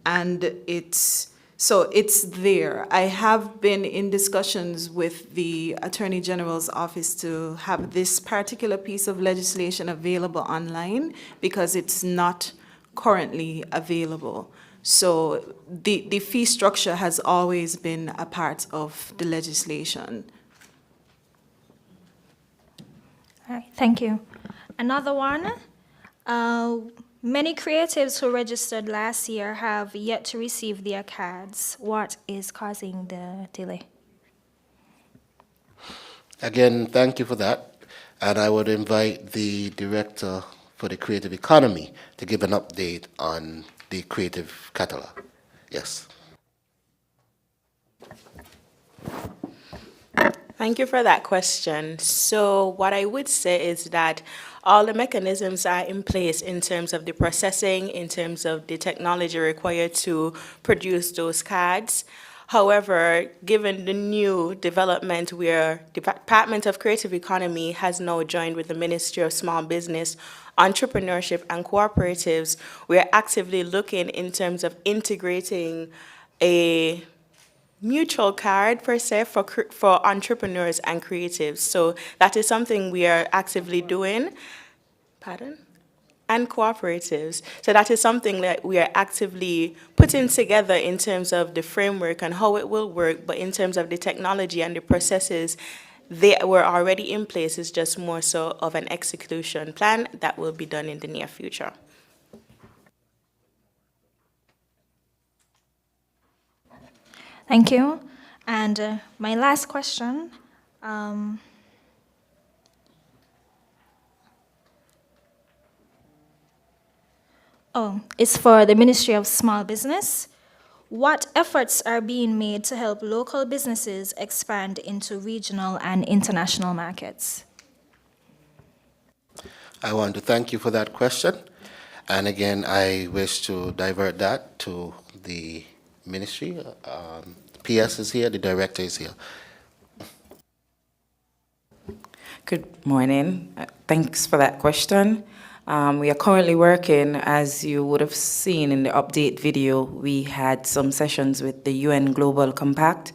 and it So it's there. I have been in discussions with the Attorney General's office to have this particular piece of legislation available online because it's not currently available. So the fee structure has always been a part of the legislation. All right, thank you. Another one. Many creatives who registered last year have yet to receive their cards. What is causing the delay? Again, thank you for that. And I would invite the Director for the Creative Economy to give an update on the creative catalog. Yes. Thank you for that question. So what I would say is that all the mechanisms are in place in terms of the processing, in terms of the technology required to produce those cards. However, given the new development where the Department of Creative Economy has now joined with the Ministry of Small Business, Entrepreneurship and Cooperatives, we are actively looking in terms of integrating a mutual card per se for entrepreneurs and creatives. So that is something we are actively doing. Pardon? And cooperatives. So that is something that we are actively putting together in terms of the framework and how it will work, but in terms of the technology and the processes, they were already in place. It's just more so of an execution plan that will be done in the near future. Thank you. And my last question. It's for the Ministry of Small Business. What efforts are being made to help local businesses expand into regional and international markets? I want to thank you for that question. And again, I wish to divert that to the ministry. PS is here, the director is here. Good morning. Thanks for that question. We are currently working, as you would have seen in the update video, we had some sessions with the UN Global Compact,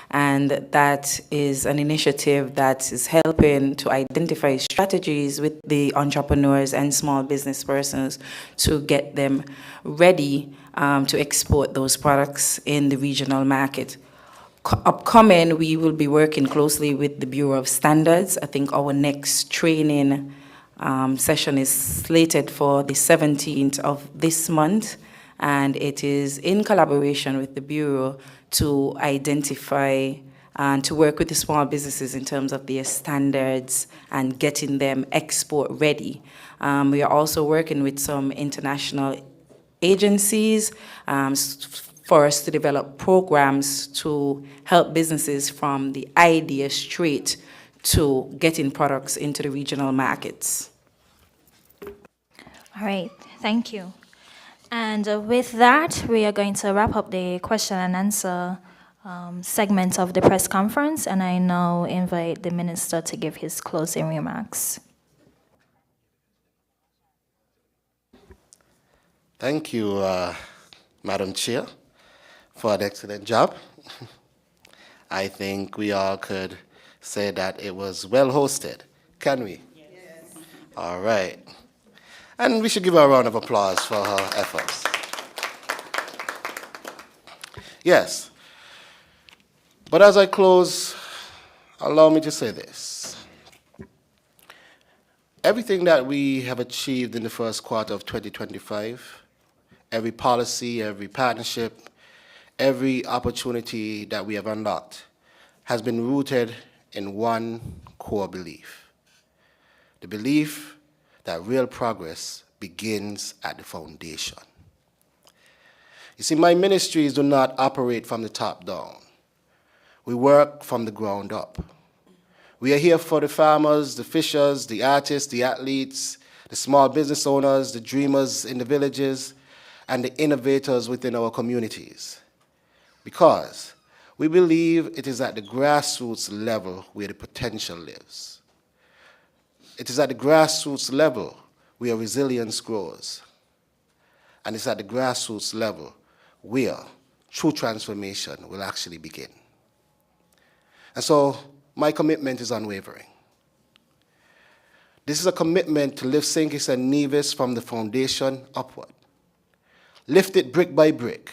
and that is an initiative that is helping to identify strategies with the entrepreneurs and small business persons to get them ready to export those products in the regional market. Upcoming, we will be working closely with the Bureau of Standards. I think our next training session is slated for the 17th of this month, and it is in collaboration with the Bureau to identify and to work with the small businesses in terms of their standards and getting them export ready. We are also working with some international agencies for us to develop programs to help businesses from the idea straight to getting products into the regional markets. All right, thank you. And with that, we are going to wrap up the question and answer segment of the press conference, and I now invite the Minister to give his closing remarks. Thank you, Madam Chair, for an excellent job. I think we all could say that it was well hosted. Can we? Yes. All right. And we should give her a round of applause for her efforts. Yes. But as I close, allow me to say this. Everything that we have achieved in the first quarter of 2025, every policy, every partnership, every opportunity that we have unlocked has been rooted in one core belief. The belief that real progress begins at the foundation. You see, my ministries do not operate from the top down. We work from the ground up. We are here for the farmers, the fishers, the artists, the athletes, the small business owners, the dreamers in the villages, and the innovators within our communities. Because we believe it is at the grassroots level where the potential lives. It is at the grassroots level where resilience grows. And it's at the grassroots level where true transformation will actually begin. And so my commitment is unwavering. This is a commitment to lift St. Kitts and Nevis from the foundation upward. Lift it brick by brick,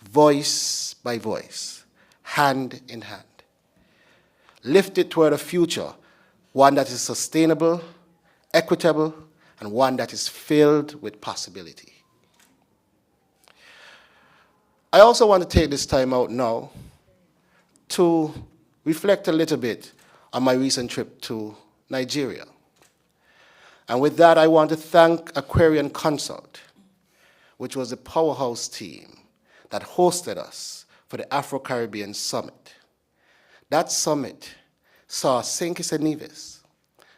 voice by voice, hand in hand. Lift it toward a future, one that is sustainable, equitable, and one that is filled with possibility. I also want to take this time out now to reflect a little bit on my recent trip to Nigeria. And with that, I want to thank Aquarian Consult, which was the powerhouse team that hosted us for the Afro-Caribbean Summit. That summit saw St. Kitts and Nevis,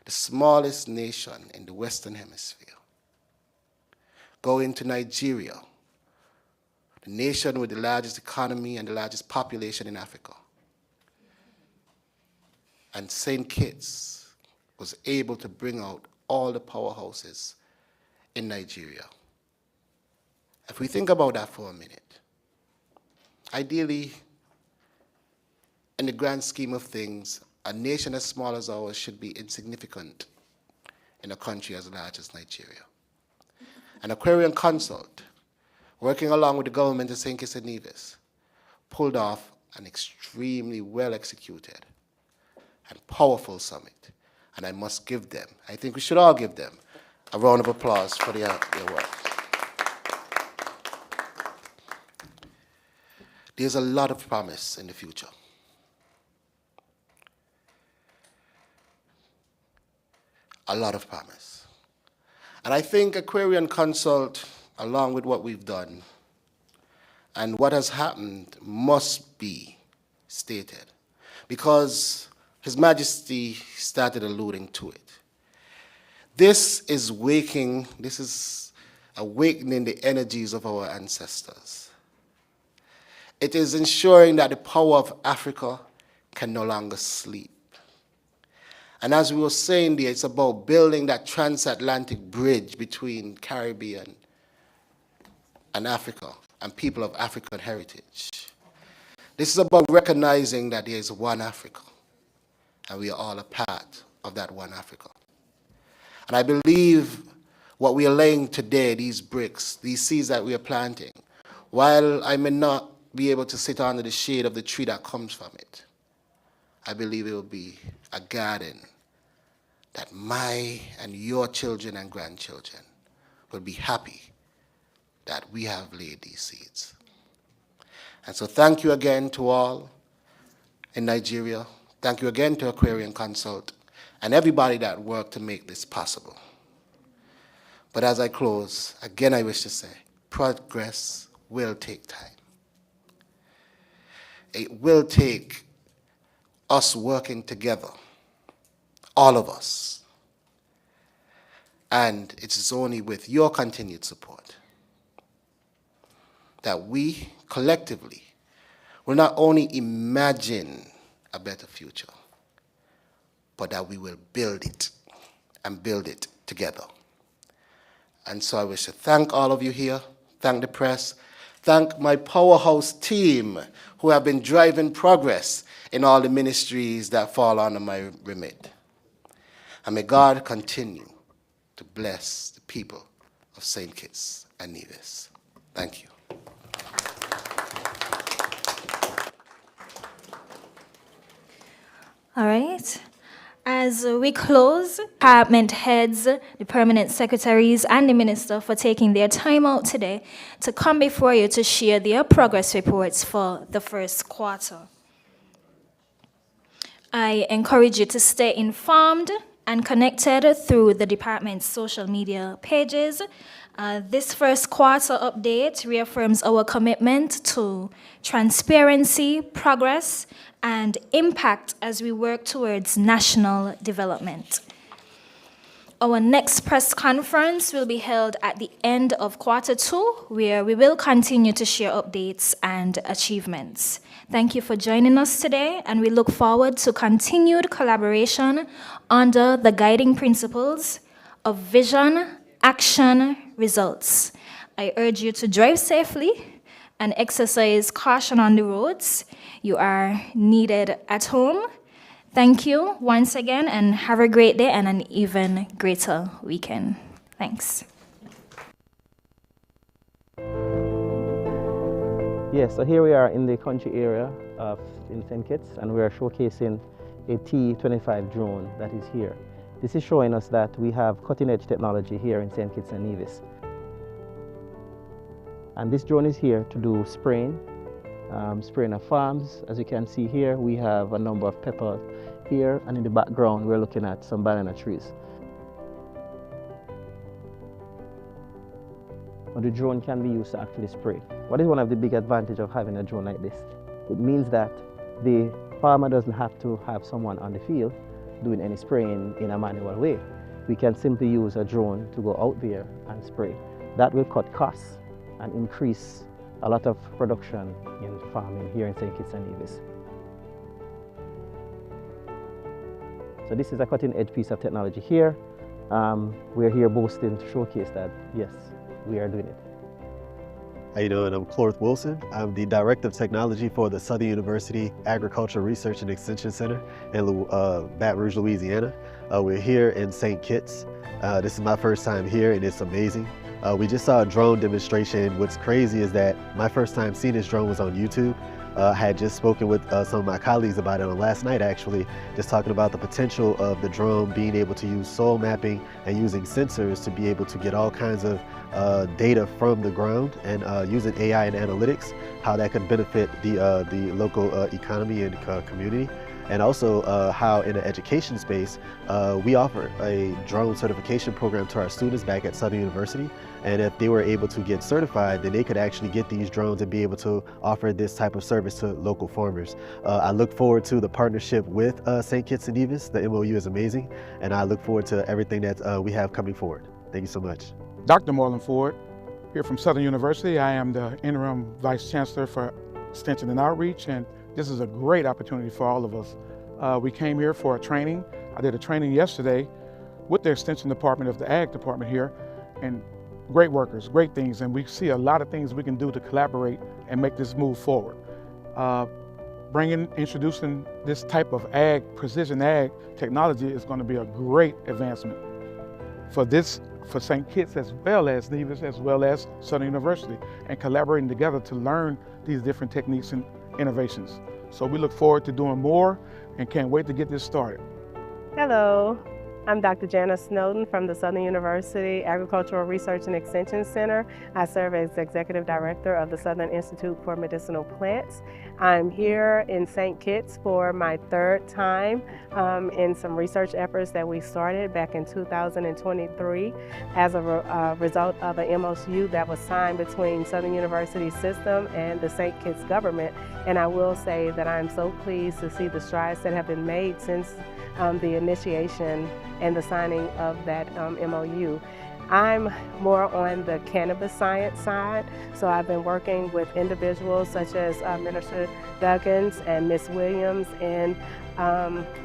the smallest nation in the Western Hemisphere, go into Nigeria, the nation with the largest economy and the largest population in Africa. And St. Kitts was able to bring out all the powerhouses in Nigeria. If we think about that for a minute, ideally, in the grand scheme of things, a nation as small as ours should be insignificant in a country as large as Nigeria. An Aquarian Consult, working along with the government of St. Kitts and Nevis, pulled off an extremely well-executed and powerful summit. And I must give them, I think we should all give them, a round of applause for their work. There's a lot of promise in the future. A lot of promise. And I think Aquarian Consult, along with what we've done and what has happened, must be stated, because His Majesty started alluding to it. This is awakening the energies of our ancestors. It is ensuring that the power of Africa can no longer sleep. And as we were saying there, it's about building that transatlantic bridge between Caribbean and Africa and people of African heritage. This is about recognizing that there is one Africa, and we are all a part of that one Africa. And I believe what we are laying today, these bricks, these seeds that we are planting, while I may not be able to sit under the shade of the tree that comes from it, I believe it will be a garden that my and your children and grandchildren will be happy that we have laid these seeds. And so thank you again to all in Nigeria. Thank you again to Aquarian Consult and everybody that worked to make this possible. But as I close, again I wish to say, progress will take time. It will take us working together, all of us. And it is only with your continued support that we collectively will not only imagine a better future, but that we will build it and build it together. And so I wish to thank all of you here, thank the press, thank my powerhouse team who have been driving progress in all the ministries that fall under my remit. And may God continue to bless the people of St. Kitts and Nevis. Thank you. All right. As we close, department heads, the permanent secretaries, and the minister for taking their time out today to come before you to share their progress reports for the first quarter. I encourage you to stay informed and connected through the department's social media pages. This first quarter update reaffirms our commitment to transparency, progress, and impact as we work towards national development. Our next press conference will be held at the end of quarter 2, where we will continue to share updates and achievements. Thank you for joining us today, and we look forward to continued collaboration under the guiding principles of vision, action, results. I urge you to drive safely and exercise caution on the roads. You are needed at home. Thank you once again, and have a great day and an even greater weekend. Thanks. Yes, so here we are in the country area in St. Kitts, and we are showcasing a T-25 drone that is here. This is showing us that we have cutting-edge technology here in St. Kitts and Nevis. And this drone is here to do spraying of farms. As you can see here, we have a number of peppers here, and in the background, we're looking at some banana trees. But the drone can be used to actually spray. What is one of the big advantages of having a drone like this? It means that the farmer doesn't have to have someone on the field doing any spraying in a manual way. We can simply use a drone to go out there and spray. That will cut costs and increase a lot of production in farming here in St. Kitts and Nevis. So this is a cutting-edge piece of technology here. We're here boasting to showcase that, yes, we are doing it. How you doing? I'm Clorth Wilson. I'm the Director of Technology for the Southern University Agricultural Research and Extension Center in Baton Rouge, Louisiana. We're here in St. Kitts. This is my first time here, and it's amazing. We just saw a drone demonstration. What's crazy is that my first time seeing this drone was on YouTube. I had just spoken with some of my colleagues about it on last night, actually, just talking about the potential of the drone being able to use soil mapping and using sensors to be able to get all kinds of data from the ground, and using AI and analytics, how that could benefit the local economy and community. And also how in the education space, we offer a drone certification program to our students back at Southern University. And if they were able to get certified, then they could actually get these drones and be able to offer this type of service to local farmers. I look forward to the partnership with St. Kitts and Nevis. The MOU is amazing, and I look forward to everything that we have coming forward. Thank you so much. Dr. Marlon Ford, here from Southern University. I am the Interim Vice Chancellor for Extension and Outreach, and this is a great opportunity for all of us. We came here for a training. I did a training yesterday with the Extension Department of the Ag Department here, and great workers, great things, and we see a lot of things we can do to collaborate and make this move forward. Introducing this type of precision ag technology is going to be a great advancement for St. Kitts as well as Nevis, as well as Southern University, and collaborating together to learn these different techniques and innovations. So we look forward to doing more and can't wait to get this started. Hello, I'm Dr. Janice Snowden from the Southern University Agricultural Research and Extension Center. I serve as Executive Director of the Southern Institute for Medicinal Plants. I'm here in St. Kitts for my third time in some research efforts that we started back in 2023 as a result of an MOU that was signed between Southern University System and the St. Kitts government. And I will say that I'm so pleased to see the strides that have been made since the initiation and the signing of that MOU. I'm more on the cannabis science side, so I've been working with individuals such as Minister Duggins and Ms. Williams in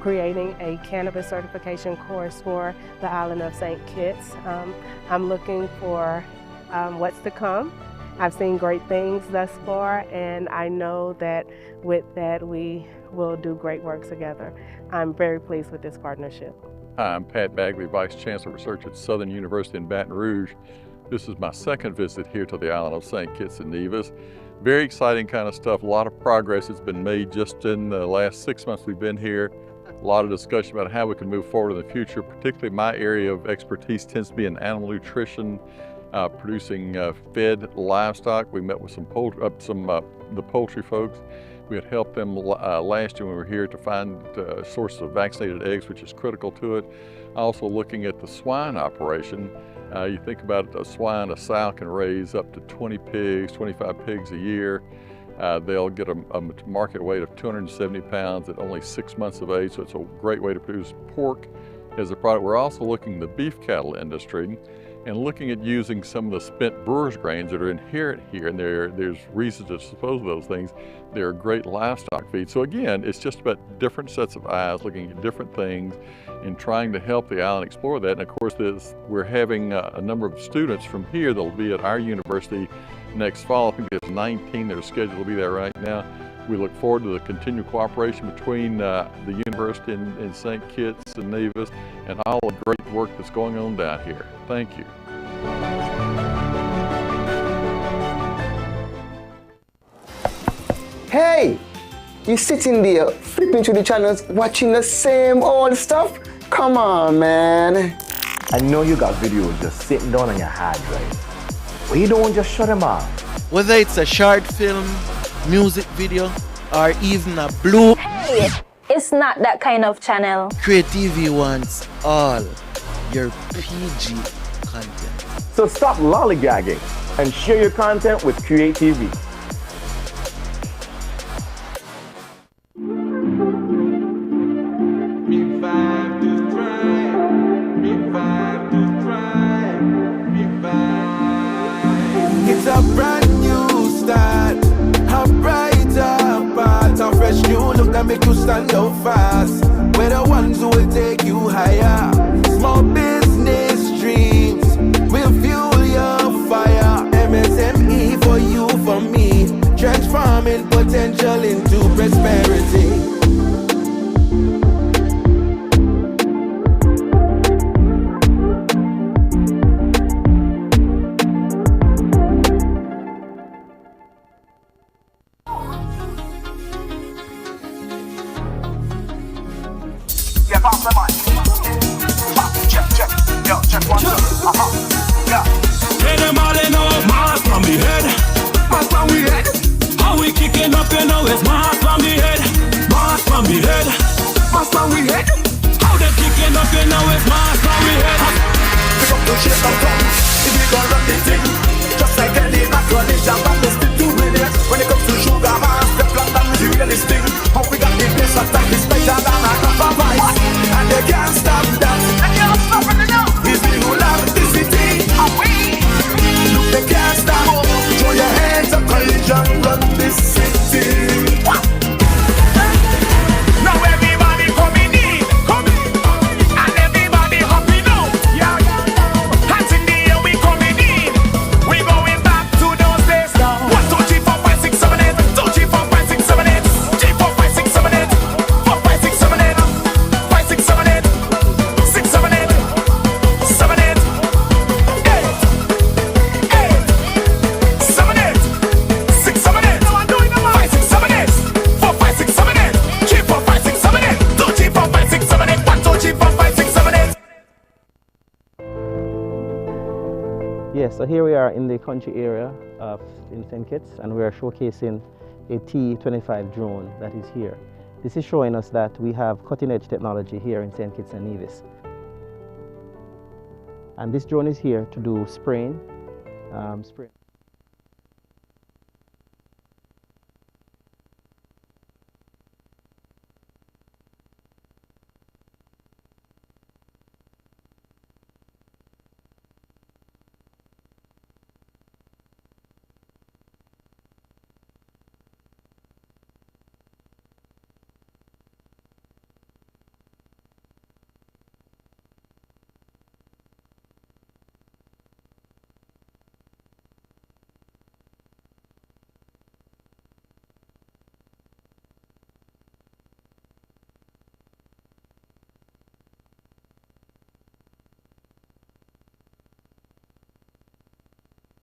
creating a cannabis certification course for the island of St. Kitts. I'm looking for what's to come. I've seen great things thus far, and I know that with that we will do great work together. I'm very pleased with this partnership. Hi, I'm Pat Bagley, Vice Chancellor of Research at Southern University in Baton Rouge. This is my second visit here to the island of St. Kitts and Nevis. Very exciting kind of stuff. A lot of progress has been made just in the last 6 months we've been here. A lot of discussion about how we can move forward in the future. Particularly my area of expertise tends to be in animal nutrition, producing fed livestock. We met with the poultry folks. We had helped them last year when we were here to find sources of vaccinated eggs, which is critical to it. Also looking at the swine operation. You think about a sow can raise up to 20 pigs, 25 pigs a year. They'll get a market weight of 270 pounds at only 6 months of age, so it's a great way to produce pork as a product. We're also looking at the beef cattle industry and looking at using some of the spent brewer's grains that are inherent here, and there's reasons to dispose of those things. They're great livestock feed. So again, it's just about different sets of eyes looking at different things and trying to help the island explore that. And of course, we're having a number of students from here that'll be at our university next fall. I think there's 19 that are scheduled to be there right now. We look forward to the continued cooperation between the university in St. Kitts and Nevis and all the great work that's going on down here. Thank you. Hey, you sitting there flipping through the channels watching the same old stuff? Come on, man. I know you got videos just sitting down on your hard drive. Why you don't just shut them off? Whether it's a short film, music video, or even a blue. Hey, it's not that kind of channel. Create TV wants all your PG content. So stop lollygagging and share your content with Create TV. It's a brand new start, a brighter path, a fresh new look that make you stand out fast. We're the ones who will take you higher. Small business dreams will fuel your fire. MSME for you, for me, transforming potential into prosperity. Hey, them all in our mask on me head. Mask on me head. How we kicking up, you know it's mask on me head. Mask on me head. Mask on me head. How they kicking up, you know it's mask on me head. Pick up the shit of tongue. If you gon' run the thing, just like any macaroni, jam and let's stick to it. When it comes to sugar, man, the plan that is really sting. How we got the place attack is better than a cup of ice, and they can't stop that. They can't stop it now. It's the whole of the city. Look, they can't stop. Throw your hands up, collision, run this city. Now everybody coming in, and everybody happy now. Yeah, hands in the air, we coming in. We going back to those days now. 1, 2, 3, 4, 5, 6, 7, 8. 2, 3, 4, 5, 6, 7, 8. 3, 4, 5, 6, 7, 8. 4, 5, 6, 7, 8. 5, 6, 7, 8. 6, 7, 8. 7, 8. 8. 8. 7, 8. 6, 7, 8. 5, 6, 7, 8. 4, 5, 6, 7, 8. 3, 4, 5, 6, 7, 8. 2, 3, 4, 5, 6, 7, 8. 1, 2, 3, 4, 5, 6, 7, 8. Yes, so here we are in the country area in St. Kitts, and we are showcasing a T-25 drone that is here. This is showing us that we have cutting-edge technology here in St. Kitts and Nevis. And this drone is here to do spraying.